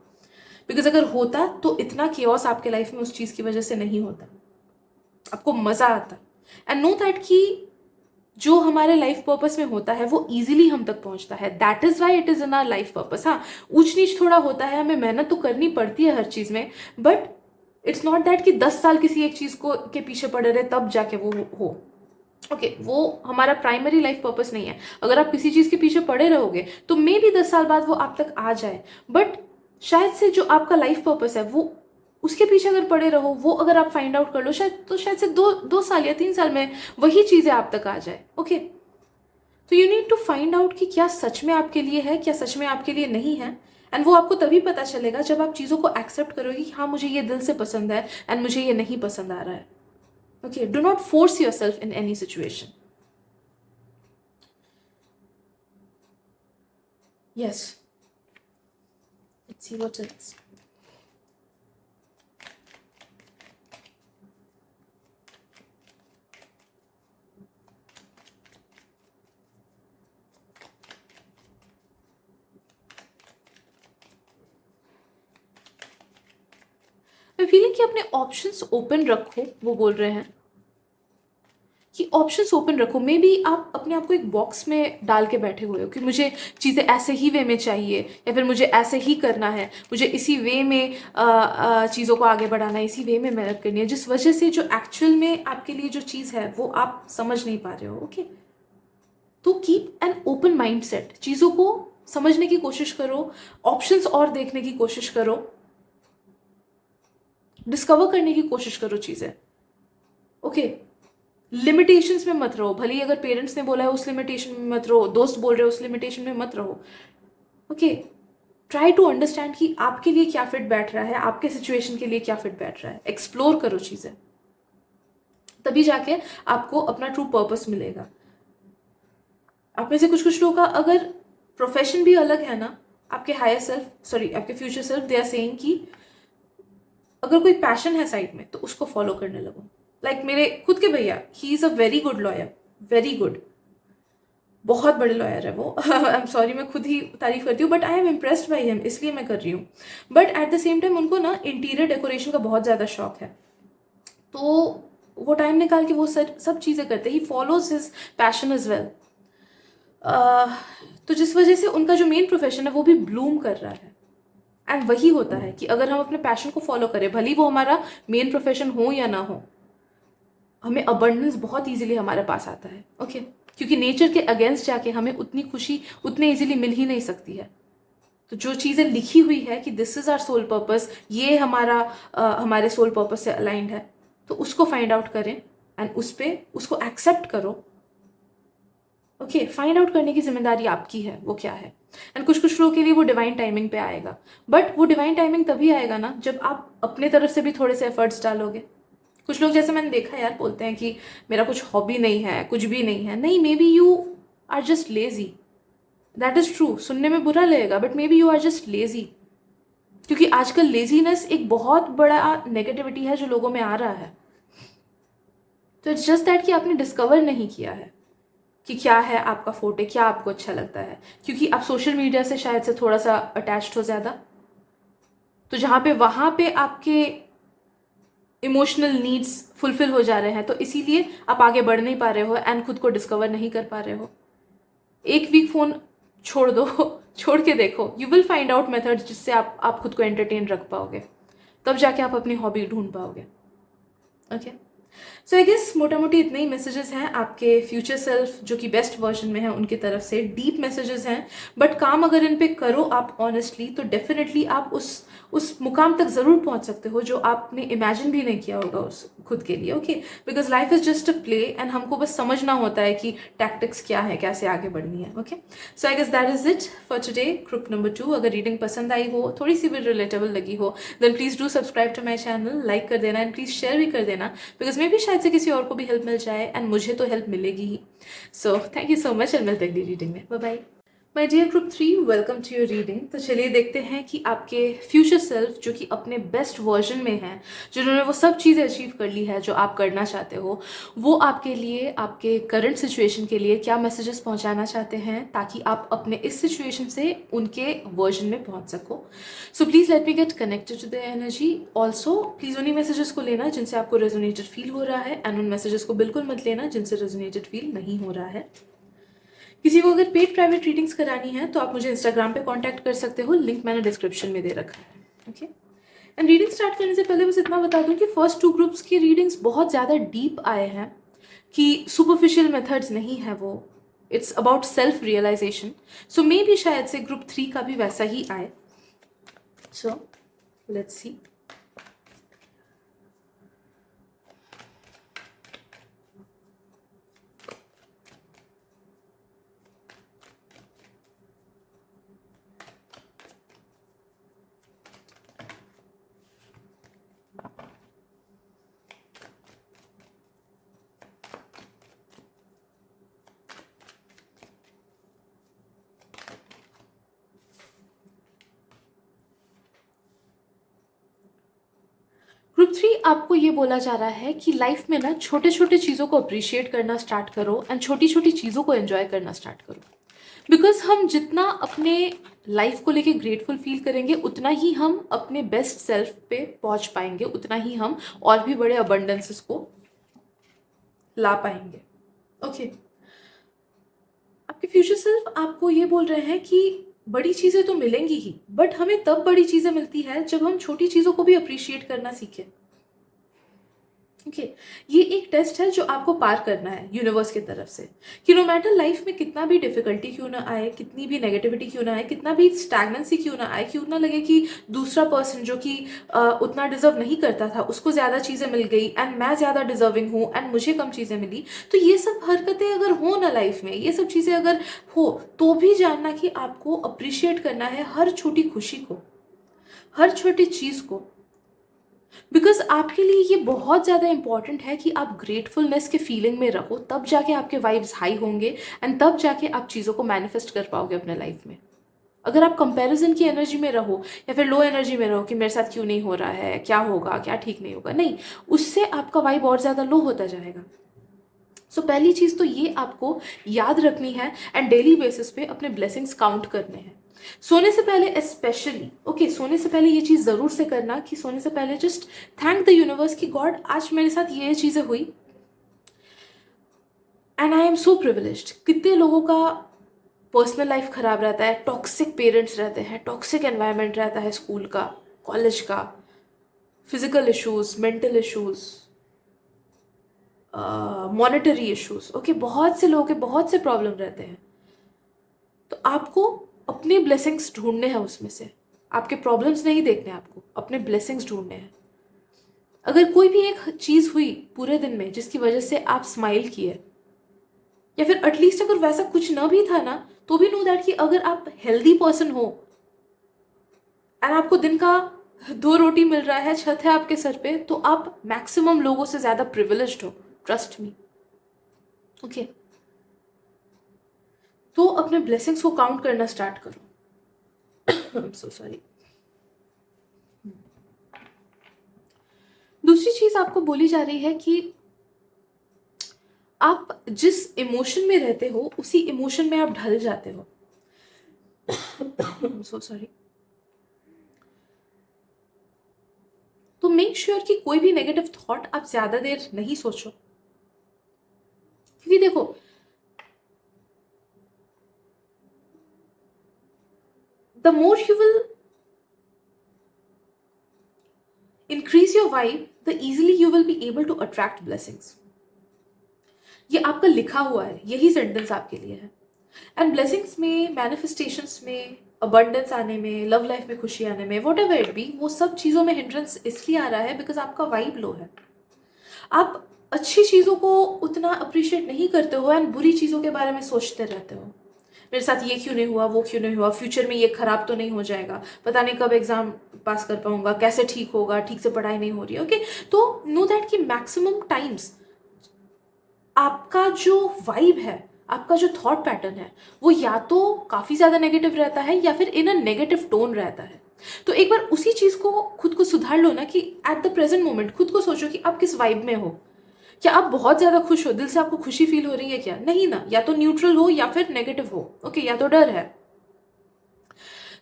बिकॉज अगर होता तो इतना केओस आपके लाइफ में उस चीज़ की वजह से नहीं होता, आपको मज़ा आता। एंड नो दैट कि जो हमारे लाइफ पर्पस में होता है वो इजीली हम तक पहुंचता है। That is why it is in our life purpose. हाँ, ऊंच नीच थोड़ा होता है, हमें मेहनत तो करनी पड़ती है हर चीज़ में, बट इट्स नॉट दैट कि 10 साल किसी एक चीज़ को के पीछे पड़े रहे तब जाके वो हो। ओके वो हमारा प्राइमरी लाइफ पर्पस नहीं है। अगर आप किसी चीज़ के पीछे पड़े रहोगे तो मे भी 10 साल बाद वो आप तक आ जाए, बट शायद से जो आपका लाइफ पर्पस है वो उसके पीछे अगर पड़े रहो, वो अगर आप फाइंड आउट कर लो शायद से 2 साल या 3 साल में वही चीज़ें आप तक आ जाए। ओके तो you need to find out कि क्या सच में आपके लिए है, क्या सच में आपके लिए नहीं है। एंड वो आपको तभी पता चलेगा जब आप चीज़ों को एक्सेप्ट करोगे कि हाँ मुझे ये दिल से पसंद है एंड मुझे ये नहीं पसंद आ रहा है। Okay do not force your self in any situation. Yes let's see what else. मैं फीलिंग कि अपने ऑप्शंस ओपन रखो, वो बोल रहे हैं कि ऑप्शंस ओपन रखो। मे बी आप अपने आप को एक बॉक्स में डाल के बैठे हुए हो कि मुझे चीज़ें ऐसे ही वे में चाहिए या फिर मुझे ऐसे ही करना है, मुझे इसी वे में चीज़ों को आगे बढ़ाना है, इसी वे में मेहनत करनी है, जिस वजह से जो एक्चुअल में आपके लिए जो चीज़ है वो आप समझ नहीं पा रहे हो। ओके तो keep an open mind set, चीज़ों को समझने की कोशिश करो, ऑप्शंस और देखने की कोशिश करो, डिस्कवर करने की कोशिश करो चीज़ें। ओके लिमिटेशंस में मत रहो, भले ही अगर पेरेंट्स ने बोला है उस लिमिटेशन में मत रहो, दोस्त बोल रहे हो उस लिमिटेशन में मत रहो। ओके ट्राई टू अंडरस्टैंड कि आपके लिए क्या फिट बैठ रहा है, आपके सिचुएशन के लिए क्या फिट बैठ रहा है। एक्सप्लोर करो चीज़ें, तभी जाके आपको अपना ट्रू पर्पस मिलेगा। आप में से कुछ कुछ लोगों का अगर प्रोफेशन भी अलग है ना, आपके हायर सेल्फ सॉरी आपके future self they are saying कि अगर कोई पैशन है साइड में तो उसको फॉलो करने लगो। लाइक मेरे खुद के भैया, he is a very good lawyer, very good, बहुत बड़े लॉयर है वो। आई एम सॉरी मैं खुद ही तारीफ करती हूँ, but I am impressed by him, इसलिए मैं कर रही हूँ। But at the same time उनको ना इंटीरियर डेकोरेशन का बहुत ज़्यादा शौक है, तो वो टाइम निकाल के वो सब चीज़ें करते, he follows his passion is well. तो जिस वजह से उनका जो मेन प्रोफेशन है वो भी ब्लूम कर रहा है। एंड वही होता है कि अगर हम अपने पैशन को फॉलो करें, भले ही वो हमारा मेन प्रोफेशन हो या ना हो, हमें अबंडेंस बहुत इजीली हमारे पास आता है। ओके क्योंकि नेचर के अगेंस्ट जाके हमें उतनी खुशी उतने इजीली मिल ही नहीं सकती है। तो जो चीज़ें लिखी हुई है कि this is our soul purpose, ये हमारे सोल पर्पस से अलाइंड है, तो उसको फाइंड आउट करें एंड उसको एक्सेप्ट करो। ओके फाइंड आउट करने की जिम्मेदारी आपकी है वो क्या है। एंड कुछ कुछ लोगों के लिए वो डिवाइन टाइमिंग पे आएगा, बट वो डिवाइन टाइमिंग तभी आएगा ना जब आप अपने तरफ से भी थोड़े से एफर्ट्स डालोगे। कुछ लोग जैसे मैंने देखा यार बोलते हैं कि मेरा कुछ हॉबी नहीं है, कुछ भी नहीं है। नहीं, maybe you are just lazy, that is true. सुनने में बुरा लगेगा but maybe you are just lazy, क्योंकि आजकल लेजीनेस एक बहुत बड़ा नेगेटिविटी है जो लोगों में आ रहा है। तो इट्स जस्ट दैट कि आपने डिस्कवर नहीं किया है कि क्या है आपका फोटे, क्या आपको अच्छा लगता है, क्योंकि आप सोशल मीडिया से शायद से थोड़ा सा अटैच्ड हो ज़्यादा, तो जहाँ पे वहाँ पे आपके इमोशनल नीड्स फुलफिल हो जा रहे हैं, तो इसीलिए आप आगे बढ़ नहीं पा रहे हो एंड खुद को डिस्कवर नहीं कर पा रहे हो। एक वीक फ़ोन छोड़ दो, छोड़ के देखो, you will find out methods जिससे आप खुद को एंटरटेन रख पाओगे, तब जाके आप अपनी हॉबी ढूंढ पाओगे। ओके सो आई गेस मोटा मोटी इतने ही मैसेजेस हैं आपके फ्यूचर सेल्फ जो कि बेस्ट वर्जन में है उनकी तरफ से। डीप मैसेजेस हैं, बट काम अगर इन पे करो आप ऑनेस्टली, तो डेफिनेटली आप उस मुकाम तक ज़रूर पहुंच सकते हो जो आपने इमेजिन भी नहीं किया होगा उस खुद के लिए। Okay because life is just a play and हमको बस समझना होता है कि टैक्टिक्स क्या है, कैसे आगे बढ़नी है। Okay so I guess that is it for today, group number 2। अगर रीडिंग पसंद आई हो, थोड़ी सी भी रिलेटेबल लगी हो, then please do subscribe to my channel, like कर देना एंड प्लीज़ शेयर भी कर देना, बिकॉज मे भी शायद से किसी और को भी हेल्प मिल जाए एंड मुझे तो हेल्प मिलेगी ही। So thank you so much and मिलते हैं अगली रीडिंग में। Bye bye. My dear group 3, welcome to your reading. तो चलिए देखते हैं कि आपके फ्यूचर सेल्फ जो कि अपने बेस्ट वर्जन में है, जिन्होंने वो सब चीज़ें अचीव कर ली है जो आप करना चाहते हो, वो आपके लिए आपके करंट सिचुएशन के लिए क्या मैसेजेस पहुंचाना चाहते हैं ताकि आप अपने इस सिचुएशन से उनके वर्जन में पहुंच सको। So please let me get connected to the energy. Also please उन्हीं मैसेजेस को लेना जिनसे आपको रेजोनेटेड फील हो रहा है, एंड उन मैसेजेस को बिल्कुल मत लेना जिनसे रेजोनेटेड फील नहीं हो रहा है। किसी को अगर पेड प्राइवेट रीडिंग्स करानी है तो आप मुझे इंस्टाग्राम पे कांटेक्ट कर सकते हो, लिंक मैंने डिस्क्रिप्शन में दे रखा है। ओके एंड रीडिंग स्टार्ट करने से पहले बस इतना बता दूं कि फर्स्ट 2 ग्रुप्स की रीडिंग्स बहुत ज़्यादा डीप आए हैं, कि सुपरफिशियल मेथड्स नहीं है वो, it's about self realisation. So maybe शायद से ग्रुप 3 का भी वैसा ही आए. सो लेट्स सी. ग्रुप 3 आपको ये बोला जा रहा है कि लाइफ में ना छोटे छोटे चीज़ों को अप्रिशिएट करना स्टार्ट करो एंड छोटी छोटी चीज़ों को एंजॉय करना स्टार्ट करो. बिकॉज हम जितना अपने लाइफ को लेके ग्रेटफुल फील करेंगे उतना ही हम अपने बेस्ट सेल्फ पे पहुंच पाएंगे, उतना ही हम और भी बड़े अबंडेंसेस को ला पाएंगे. ओके, आपके फ्यूचर सेल्फ आपको ये बोल रहे हैं कि बड़ी चीज़ें तो मिलेंगी ही, बट हमें तब बड़ी चीज़ें मिलती है जब हम छोटी चीज़ों को भी अप्रिशिएट करना सीखें. ओके, ये एक टेस्ट है जो आपको पार करना है यूनिवर्स की तरफ से, कि नो मैटर लाइफ में कितना भी डिफिकल्टी क्यों ना आए, कितनी भी नेगेटिविटी क्यों ना आए, कितना भी स्टैग्नेंसी क्यों ना आए, क्यों ना लगे कि दूसरा पर्सन जो कि उतना डिजर्व नहीं करता था उसको ज़्यादा चीज़ें मिल गई एंड मैं ज़्यादा डिजर्विंग हूँ एंड मुझे कम चीज़ें मिली. तो ये सब हरकतें अगर हो ना लाइफ में, ये सब चीज़ें अगर हो, तो भी जानना कि आपको अप्रिशिएट करना है हर छोटी खुशी को, हर छोटी चीज़ को. बिकॉज आपके लिए ये बहुत ज़्यादा इंपॉर्टेंट है कि आप ग्रेटफुलनेस के फीलिंग में रहो, तब जाके आपके वाइब्स हाई होंगे एंड तब जाके आप चीज़ों को मैनिफेस्ट कर पाओगे अपने लाइफ में. अगर आप कंपैरिजन की एनर्जी में रहो या फिर लो एनर्जी में रहो कि मेरे साथ क्यों नहीं हो रहा है, क्या होगा, क्या ठीक नहीं होगा, नहीं, उससे आपका वाइब और ज़्यादा लो होता जाएगा. सो पहली चीज़ तो ये आपको याद रखनी है एंड डेली बेसिस पे अपने ब्लेसिंग्स काउंट करने हैं. सोने से पहले स्पेशली, ओके, सोने से पहले ये चीज़ ज़रूर से करना कि सोने से पहले जस्ट थैंक द यूनिवर्स कि गॉड आज मेरे साथ ये चीज़ें हुई and I am so privileged. कितने लोगों का पर्सनल लाइफ खराब रहता है, टॉक्सिक पेरेंट्स रहते हैं, टॉक्सिक एनवायरनमेंट रहता है स्कूल का, कॉलेज का, physical issues, mental issues, monetary issues. Okay, बहुत से लोगों के बहुत से प्रॉब्लम रहते हैं. तो आपको अपने ब्लेसिंग्स ढूंढने हैं उसमें से, आपके प्रॉब्लम्स नहीं देखने, आपको अपने ब्लेसिंग्स ढूंढने हैं. अगर कोई भी एक चीज़ हुई पूरे दिन में जिसकी वजह से आप स्माइल किए, या फिर एटलीस्ट अगर वैसा कुछ ना भी था ना, तो भी नो दैट कि अगर आप हेल्दी पर्सन हो एंड आपको दिन का 2 रोटी मिल रहा है, छत है आपके सर पे, तो आप मैक्सिमम लोगों से ज़्यादा प्रिविलेज्ड हो, ट्रस्ट मी. ओके, तो अपने ब्लेसिंग्स को काउंट करना स्टार्ट करो. I am so sorry. दूसरी चीज आपको बोली जा रही है कि आप जिस इमोशन में रहते हो उसी इमोशन में आप ढल जाते हो. I am so sorry. तो मेक श्योर कि कोई भी नेगेटिव थॉट आप ज्यादा देर नहीं सोचो, क्योंकि देखो the more you will increase your vibe, the easily you will be able to attract blessings. ये आपका लिखा हुआ है, यही सेंटेंस आपके लिए है. एंड ब्लेसिंग्स में, मैनिफेस्टेशंस में, अबंडेंस आने में, लव लाइफ में खुशी आने में, वॉट एवर इट बी, वो सब चीज़ों में हिंड्रेंस इसलिए आ रहा है बिकॉज आपका वाइब लो है. आप अच्छी चीज़ों को उतना अप्रिशिएट नहीं करते हो एंड बुरी चीज़ों के बारे में सोचते रहते हो. मेरे साथ ये क्यों नहीं हुआ, वो क्यों नहीं हुआ, फ्यूचर में ये खराब तो नहीं हो जाएगा, पता नहीं कब एग्जाम पास कर पाऊंगा, कैसे ठीक होगा, ठीक से पढ़ाई नहीं हो रही है. ओके, तो नो दैट कि मैक्सिमम टाइम्स आपका जो वाइब है, आपका जो थॉट पैटर्न है, वो या तो काफ़ी ज़्यादा नेगेटिव रहता है या फिर इन अ नेगेटिव टोन रहता है. तो एक बार उसी चीज़ को खुद को सुधार लो ना, कि एट द प्रेजेंट मोमेंट खुद को सोचो कि आप किस वाइब में हो. क्या आप बहुत ज़्यादा खुश हो, दिल से आपको खुशी फील हो रही है क्या? नहीं ना, या तो न्यूट्रल हो या फिर नेगेटिव हो. ओके, या तो डर है.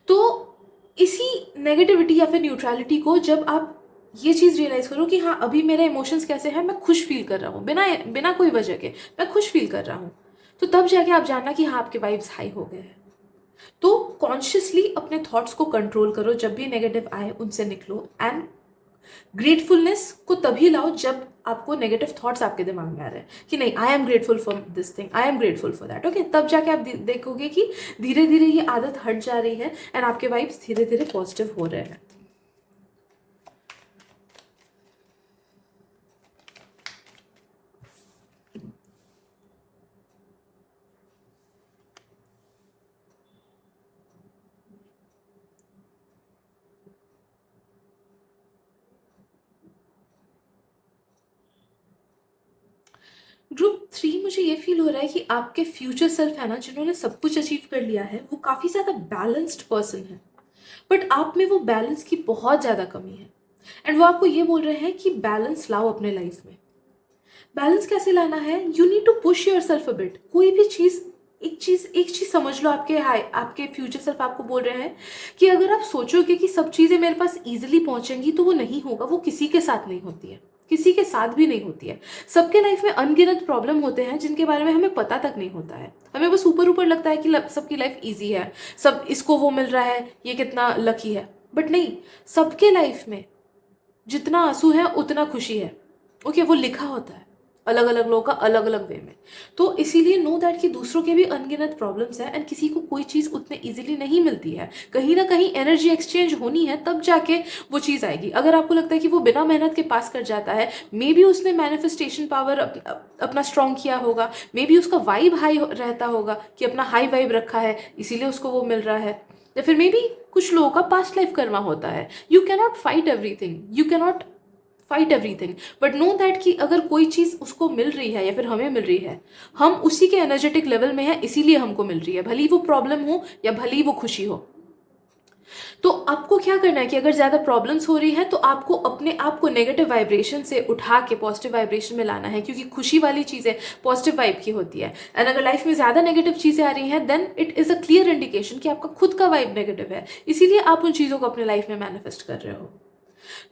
तो इसी नेगेटिविटी या फिर न्यूट्रलिटी को जब आप ये चीज़ रियलाइज करो कि हाँ अभी मेरे इमोशंस कैसे हैं, मैं खुश फील कर रहा हूँ, बिना बिना कोई वजह के मैं खुश फील कर रहा हूँ, तो तब जाके आप जानना कि हाँ आपके वाइब्स हाई हो गए हैं. तो कॉन्शियसली अपने थॉट्स को कंट्रोल करो, जब भी नेगेटिव आए उनसे निकलो, एंड ग्रेटफुलनेस को तभी लाओ जब आपको नेगेटिव थॉट्स आपके दिमाग में आ रहे हैं कि नहीं, I am grateful for this thing, I am grateful for that. Okay, तब जाके आप देखोगे कि धीरे धीरे ये आदत हट जा रही है एंड आपके वाइब्स धीरे धीरे पॉजिटिव हो रहे हैं। ग्रुप 3, मुझे ये फील हो रहा है कि आपके फ्यूचर सेल्फ है ना, जिन्होंने सब कुछ अचीव कर लिया है, वो काफ़ी ज़्यादा बैलेंस्ड पर्सन है, बट आप में वो बैलेंस की बहुत ज़्यादा कमी है। एंड वो आपको ये बोल रहे हैं कि बैलेंस लाओ अपने लाइफ में। बैलेंस कैसे लाना है? You need to push yourself a bit. कोई भी चीज़, एक चीज़ समझ लो, आपके फ्यूचर सेल्फ आपको बोल रहे हैं कि अगर आप सोचोगे कि सब चीज़ें मेरे पास ईजिली पहुंचेंगी, तो वो नहीं होगा। वो किसी के साथ नहीं होती है, किसी के साथ भी नहीं होती है। सबके लाइफ में अनगिनत प्रॉब्लम होते हैं जिनके बारे में हमें पता तक नहीं होता है। हमें बस ऊपर ऊपर लगता है कि सबकी लाइफ ईजी है, सब इसको वो मिल रहा है, ये कितना लकी है। बट नहीं, सबके लाइफ में जितना आंसू है उतना खुशी है। ओके, वो लिखा होता है अलग अलग लोगों का, अलग अलग वे में। तो इसीलिए नो दैट कि दूसरों के भी अनगिनत प्रॉब्लम्स हैं एंड किसी को कोई चीज़ उतने इजीली नहीं मिलती है। कहीं ना कहीं एनर्जी एक्सचेंज होनी है, तब जाके वो चीज़ आएगी। अगर आपको लगता है कि वो बिना मेहनत के पास कर जाता है, मे बी उसने मैनिफेस्टेशन पावर अपना स्ट्रॉन्ग किया होगा, मे बी उसका वाइब हाई रहता होगा कि अपना हाई वाइब रखा है, इसीलिए उसको वो मिल रहा है। या फिर मे बी कुछ लोगों का पास्ट लाइफ कर्मा होता है। You cannot fight everything, you cannot fight everything, but know that कि अगर कोई चीज़ उसको मिल रही है या फिर हमें मिल रही है, हम उसी के एनर्जेटिक लेवल में है, इसीलिए हमको मिल रही है, भली वो प्रॉब्लम हो या भली वो खुशी हो। तो आपको क्या करना है कि अगर ज़्यादा प्रॉब्लम्स हो रही है, तो आपको अपने आप को नेगेटिव वाइब्रेशन से उठा के पॉजिटिव वाइब्रेशन में लाना है, क्योंकि खुशी वाली चीज़ें पॉजिटिव वाइब की होती है। एंड अगर लाइफ में ज़्यादा नेगेटिव चीज़ें आ रही हैं, then it is a clear indication कि आपका खुद का वाइब नेगेटिव है, इसीलिए आप उन चीज़ों को अपने लाइफ में मैनिफेस्ट कर रहे हो।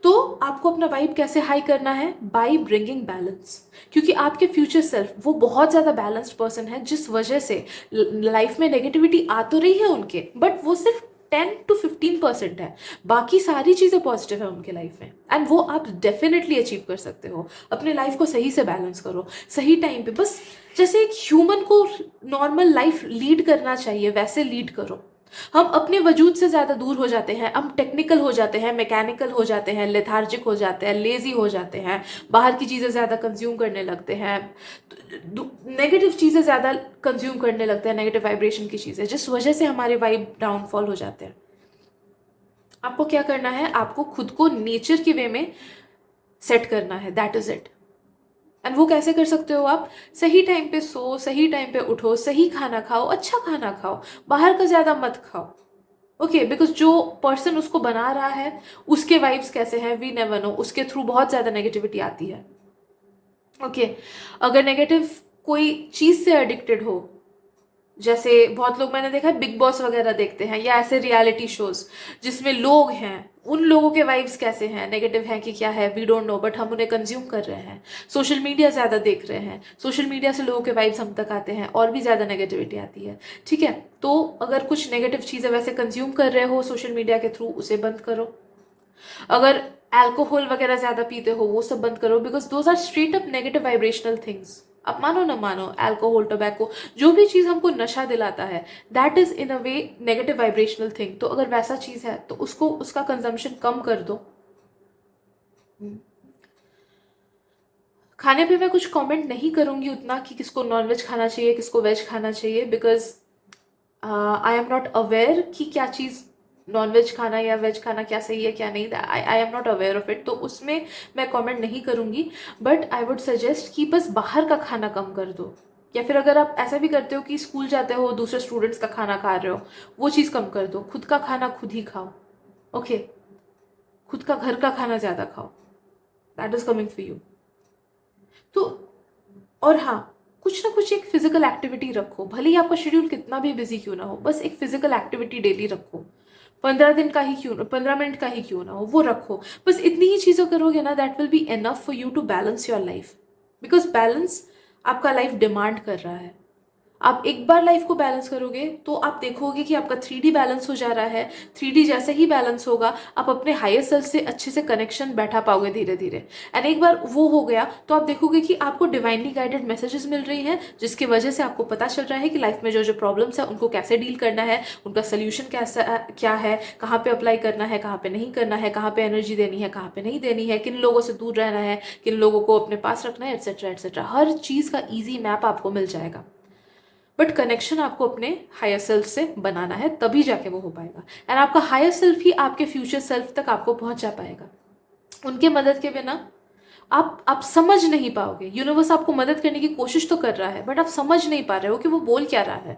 तो आपको अपना वाइब कैसे हाई करना है? By bringing balance. क्योंकि आपके फ्यूचर सेल्फ वो बहुत ज़्यादा बैलेंस्ड पर्सन है, जिस वजह से लाइफ में नेगेटिविटी आ तो रही है उनके, बट वो सिर्फ 10 to 15% है। बाकी सारी चीज़ें पॉजिटिव है उनके लाइफ में, एंड वो आप डेफिनेटली अचीव कर सकते हो। अपने लाइफ को सही से बैलेंस करो, सही टाइम पे, बस जैसे एक ह्यूमन को नॉर्मल लाइफ लीड करना चाहिए वैसे लीड करो। हम अपने वजूद से ज़्यादा दूर हो जाते हैं, हम टेक्निकल हो जाते हैं, मैकेनिकल हो जाते हैं, लेथार्जिक हो जाते हैं, लेजी हो जाते हैं, बाहर की चीज़ें ज़्यादा कंज्यूम करने लगते हैं, नेगेटिव चीज़ें ज़्यादा कंज्यूम करने लगते हैं, नेगेटिव वाइब्रेशन की चीज़ें, जिस वजह से हमारे वाइब डाउनफॉल हो जाते हैं। आपको क्या करना है? आपको खुद को नेचर के वे में सेट करना है, दैट इज़ इट। एंड वो कैसे कर सकते हो आप? सही टाइम पे सो, सही टाइम पे उठो, सही खाना खाओ, अच्छा खाना खाओ, बाहर का ज़्यादा मत खाओ। ओके, बिकॉज जो पर्सन उसको बना रहा है, उसके वाइब्स कैसे हैं वी नेवर नो, उसके थ्रू बहुत ज़्यादा नेगेटिविटी आती है। ओके, अगर नेगेटिव कोई चीज़ से एडिक्टेड हो, जैसे बहुत लोग मैंने देखा है बिग बॉस वगैरह देखते हैं, या ऐसे रियलिटी शोज जिसमें लोग हैं, उन लोगों के वाइब्स कैसे हैं, नेगेटिव हैं कि क्या है, वी डोंट नो, बट हम उन्हें कंज्यूम कर रहे हैं। सोशल मीडिया ज़्यादा देख रहे हैं, सोशल मीडिया से लोगों के वाइब्स हम तक आते हैं और भी ज़्यादा नेगेटिविटी आती है। ठीक है, तो अगर कुछ नेगेटिव चीज़ें वैसे कंज्यूम कर रहे हो सोशल मीडिया के थ्रू, उसे बंद करो। अगर अल्कोहल वगैरह ज़्यादा पीते हो, वो सब बंद करो, because those are straight up negative vibrational things. आप मानो ना मानो, अल्कोहल, टोबैको, जो भी चीज़ हमको नशा दिलाता है, that is in a way negative vibrational thing. तो अगर वैसा चीज़ है तो उसका कंजम्पशन कम कर दो। खाने पे मैं कुछ कमेंट नहीं करूँगी उतना कि किसको नॉनवेज खाना चाहिए, किसको वेज खाना चाहिए, because I am not aware कि क्या चीज़ नॉनवेज खाना या वेज खाना क्या सही है क्या नहीं, I am not aware of it, तो उसमें मैं कमेंट नहीं करूँगी। बट आई वुड सजेस्ट कि बस बाहर का खाना कम कर दो, या फिर अगर आप ऐसा भी करते हो कि स्कूल जाते हो दूसरे स्टूडेंट्स का खाना खा रहे हो, वो चीज़ कम कर दो। खुद का खाना खुद ही खाओ। ओके, खुद का घर का खाना ज़्यादा खाओ, that is coming for you. तो और हाँ, कुछ ना कुछ एक फिजिकल एक्टिविटी रखो, भले ही आपका शेड्यूल कितना भी बिजी क्यों ना हो, बस एक फिजिकल एक्टिविटी डेली रखो। 15 दिन का ही क्यों ना, 15 मिनट का ही क्यों ना हो, वो रखो। बस इतनी ही चीज़ें करोगे ना, that will be enough for you to balance your life, because balance आपका लाइफ डिमांड कर रहा है। आप एक बार लाइफ को बैलेंस करोगे तो आप देखोगे कि आपका 3D बैलेंस हो जा रहा है। 3D जैसे ही बैलेंस होगा आप अपने हायर सेल्फ से अच्छे से कनेक्शन बैठा पाओगे धीरे धीरे। एंड एक बार वो हो गया तो आप देखोगे कि आपको डिवाइनली गाइडेड मैसेजेस मिल रही हैं, जिसकी वजह से आपको पता चल रहा है कि लाइफ में जो जो प्रॉब्लम्स है उनको कैसे डील करना है, उनका सोल्यूशन कैसा क्या है, कहाँ पे अप्लाई करना है, कहाँ पे नहीं करना है, कहाँ पे एनर्जी देनी है, कहाँ पे नहीं देनी है, किन लोगों से दूर रहना है, किन लोगों को अपने पास रखना है, एटसेट्रा एटसेट्रा। हर चीज़ का ईजी मैप आपको मिल जाएगा। बट कनेक्शन आपको अपने हायर सेल्फ से बनाना है, तभी जाके वो हो पाएगा। एंड आपका हायर सेल्फ ही आपके फ्यूचर सेल्फ तक आपको पहुंचा पाएगा। उनके मदद के बिना आप समझ नहीं पाओगे। यूनिवर्स आपको मदद करने की कोशिश तो कर रहा है बट आप समझ नहीं पा रहे हो कि वो बोल क्या रहा है।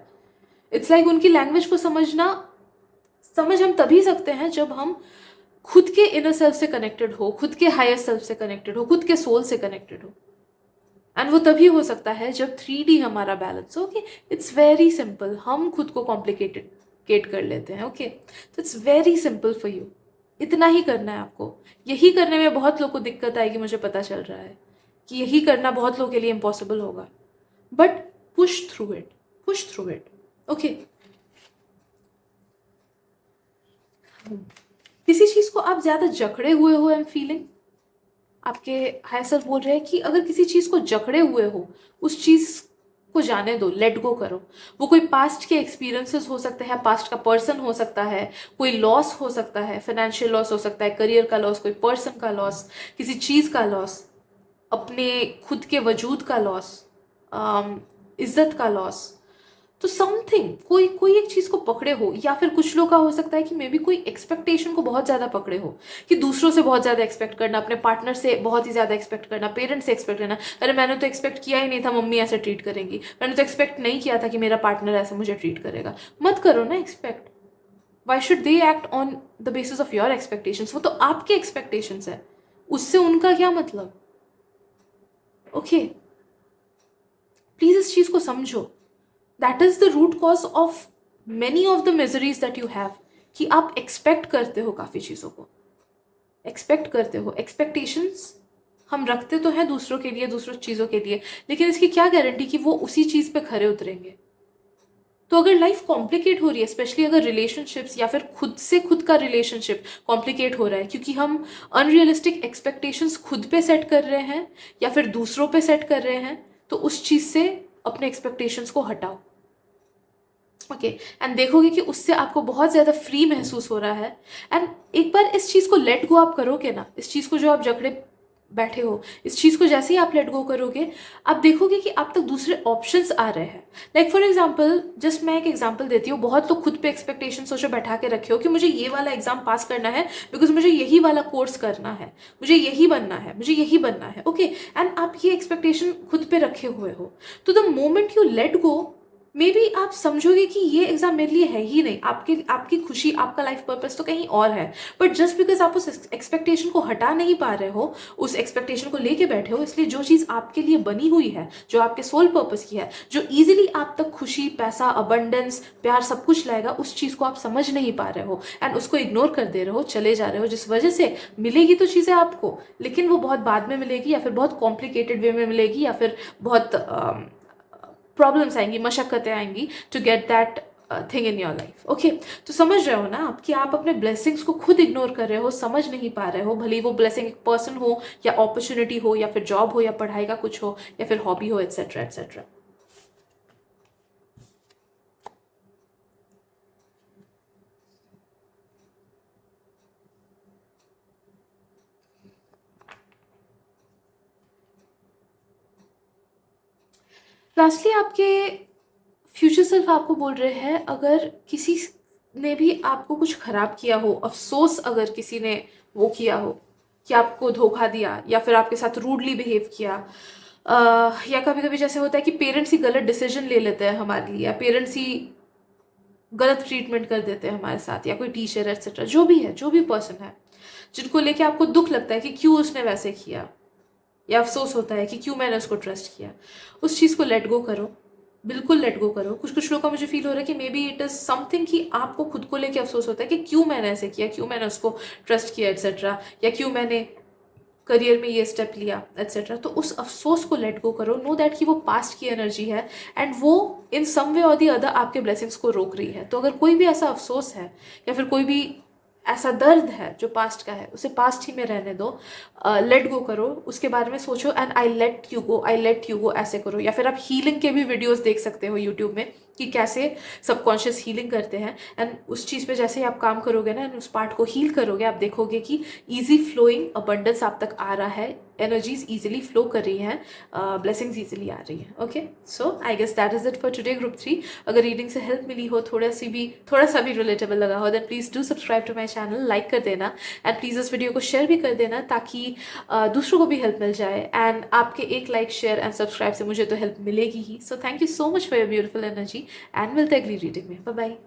इट्स लाइक उनकी लैंग्वेज को समझ हम तभी सकते हैं जब हम खुद के इनर सेल्फ से कनेक्टेड हो, खुद के हायर सेल्फ से कनेक्टेड हो, खुद के सोल से कनेक्टेड हो। एंड वो तभी हो सकता है जब 3D हमारा बैलेंस हो। Okay, it's very simple. हम खुद को कॉम्प्लिकेटेड कर लेते हैं। ओके, तो it's very simple for you. इतना ही करना है आपको। यही करने में बहुत लोगों को दिक्कत आएगी, मुझे पता चल रहा है कि यही करना बहुत लोगों के लिए इम्पॉसिबल होगा। But push through it, push through it. Okay, किसी चीज को आप ज्यादा जकड़े हुए हो, आई एम फीलिंग आपके हायर सेल्फ बोल रहे हैं कि अगर किसी चीज को जकड़े हुए हो उस चीज को जाने दो, लेट गो करो। वो कोई पास्ट के एक्सपीरियंसेस हो सकते हैं, पास्ट का पर्सन हो सकता है, कोई लॉस हो सकता है, फाइनेंशियल लॉस हो सकता है, करियर का लॉस, कोई पर्सन का लॉस, किसी चीज का लॉस, अपने खुद के वजूद का लॉस, इज्जत का लॉस। तो समथिंग, कोई कोई एक चीज को पकड़े हो, या फिर कुछ लोग का हो सकता है कि मे बी कोई एक्सपेक्टेशन को बहुत ज्यादा पकड़े हो, कि दूसरों से बहुत ज्यादा एक्सपेक्ट करना, अपने पार्टनर से बहुत ही ज्यादा एक्सपेक्ट करना, पेरेंट्स से एक्सपेक्ट करना। अरे मैंने तो एक्सपेक्ट किया ही नहीं था मम्मी ऐसे ट्रीट करेंगी, मैंने तो एक्सपेक्ट नहीं किया था कि मेरा पार्टनर ऐसे मुझे ट्रीट करेगा। मत करो ना expect. Why should they act on the basis of your expectations? वो तो आपके एक्सपेक्टेशंस है, उससे उनका क्या मतलब। ओके, प्लीज इस चीज को समझो। That is the root cause of many of the miseries that you have, कि आप एक्सपेक्ट करते हो काफी चीजों को, एक्सपेक्ट करते हो। एक्सपेक्टेशंस हम रखते तो हैं दूसरों के लिए, दूसरों चीजों के लिए, लेकिन इसकी क्या गारंटी कि वो उसी चीज पे खरे उतरेंगे। तो अगर लाइफ कॉम्प्लिकेट हो रही है, स्पेशली अगर रिलेशनशिप्स या फिर खुद से खुद का रिलेशनशिप कॉम्प्लिकेट हो रहा है क्योंकि हम अनरियलिस्टिक एक्सपेक्टेशंस खुद पे सेट कर रहे हैं या फिर दूसरों पे सेट कर रहे हैं, तो उस चीज से अपने एक्सपेक्टेशंस को हटाओ। ओके, एंड देखोगे कि उससे आपको बहुत ज्यादा फ्री महसूस हो रहा है। एंड एक बार इस चीज को लेट गो आप करोगे ना, इस चीज को जो आप जकड़े बैठे हो, इस चीज को जैसे ही आप लेट गो करोगे, आप देखोगे कि आप तक दूसरे ऑप्शंस आ रहे हैं। लाइक फॉर एग्जांपल, जस्ट मैं एक एग्जांपल देती हूँ। बहुत लोग खुद पे एक्सपेक्टेशन सोचो बैठा के रखे हो कि मुझे ये वाला एग्जाम पास करना है बिकॉज मुझे यही वाला कोर्स करना है, मुझे यही बनना है, मुझे यही बनना है। ओके, एंड आप ये एक्सपेक्टेशन खुद पे रखे हुए हो। तो the moment you let go, may be आप समझोगे कि ये एग्जाम मेरे लिए है ही नहीं, आपकी खुशी, आपका लाइफ पर्पस तो कहीं और है। बट जस्ट बिकॉज आप उस एक्सपेक्टेशन को हटा नहीं पा रहे हो, उस एक्सपेक्टेशन को लेके बैठे हो, इसलिए जो चीज आपके लिए बनी हुई है, जो आपके सोल पर्पस की है, जो इजीली आप तक खुशी, पैसा, अबंडेंस, प्यार सब कुछ लाएगा, उस चीज को आप समझ नहीं पा रहे हो एंड उसको इग्नोर कर दे रहे हो, चले जा रहे हो, जिस वजह से मिलेगी तो चीजें आपको, लेकिन वो बहुत बाद में मिलेगी, या फिर बहुत कॉम्प्लिकेटेड वे में मिलेगी, या फिर बहुत प्रॉब्लम्स आएंगी, मशक्कतें आएंगी to get that thing in your life. Okay, तो समझ रहे हो ना आप कि आप अपने ब्लेसिंग्स को खुद इग्नोर कर रहे हो, समझ नहीं पा रहे हो। भले ही वो ब्लेसिंग एक पर्सन हो, या अपॉर्चुनिटी हो, या फिर जॉब हो, या पढ़ाई का कुछ हो, या फिर हॉबी हो, एटसेट्रा एटसेट्रा। लास्टली, आपके फ्यूचर सेल्फ आपको बोल रहे हैं, अगर किसी ने भी आपको कुछ खराब किया हो, अफसोस अगर किसी ने वो किया हो कि आपको धोखा दिया या फिर आपके साथ रूडली बिहेव किया, या कभी कभी जैसे होता है कि पेरेंट्स ही गलत डिसीजन ले लेते हैं हमारे लिए, या पेरेंट्स ही गलत ट्रीटमेंट कर देते हैं हमारे साथ, या कोई टीचर एटसेट्रा, जो भी है, जो भी पर्सन है, जिनको लेके आपको दुख लगता है कि क्यों उसने वैसे किया, या अफसोस होता है कि क्यों मैंने उसको ट्रस्ट किया, उस चीज़ को लेट गो करो, बिल्कुल लेट गो करो। कुछ कुछ लोगों का मुझे फील हो रहा है कि may be it is something कि आपको खुद को लेके अफसोस होता है कि क्यों मैंने ऐसे किया, क्यों मैंने उसको ट्रस्ट किया एटसेट्रा, या क्यों मैंने करियर में ये स्टेप लिया एट्सेट्रा, तो उस अफसोस को लेट गो करो। नो दैट कि वो पास्ट की एनर्जी है एंड वो इन सम वे और दी अदर आपके ब्लेसिंग्स को रोक रही है। तो अगर कोई भी ऐसा अफसोस है या फिर कोई भी ऐसा दर्द है जो पास्ट का है, उसे पास्ट ही में रहने दो, लेट गो करो, उसके बारे में सोचो and I let you go, I let you go ऐसे करो। या फिर आप हीलिंग के भी वीडियोस देख सकते हो यूट्यूब में कि कैसे सबकॉन्शियस हीलिंग करते हैं। एंड उस चीज़ पे जैसे ही आप काम करोगे ना, उस पार्ट को हील करोगे, आप देखोगे कि ईजी फ्लोइंग अबंडेंस आप तक आ रहा है, एनर्जीज ईजिली फ्लो कर रही हैं, ब्लेसिंग्स ईजिली आ रही हैं। Okay, so I guess that is it for today group 3। अगर रीडिंग से हेल्प मिली हो, थोड़ा सा भी रिलेटेबल लगा हो, then please do subscribe to my channel, like कर देना एंड प्लीज़ इस वीडियो को शेयर भी कर देना ताकि दूसरों को भी हेल्प मिल जाए। एंड आपके एक लाइक, शेयर एंड सब्सक्राइब से मुझे तो हेल्प मिलेगी ही। So thank you so much for your beautiful energy and मिलते हैं अगली रीडिंग में। Bye bye.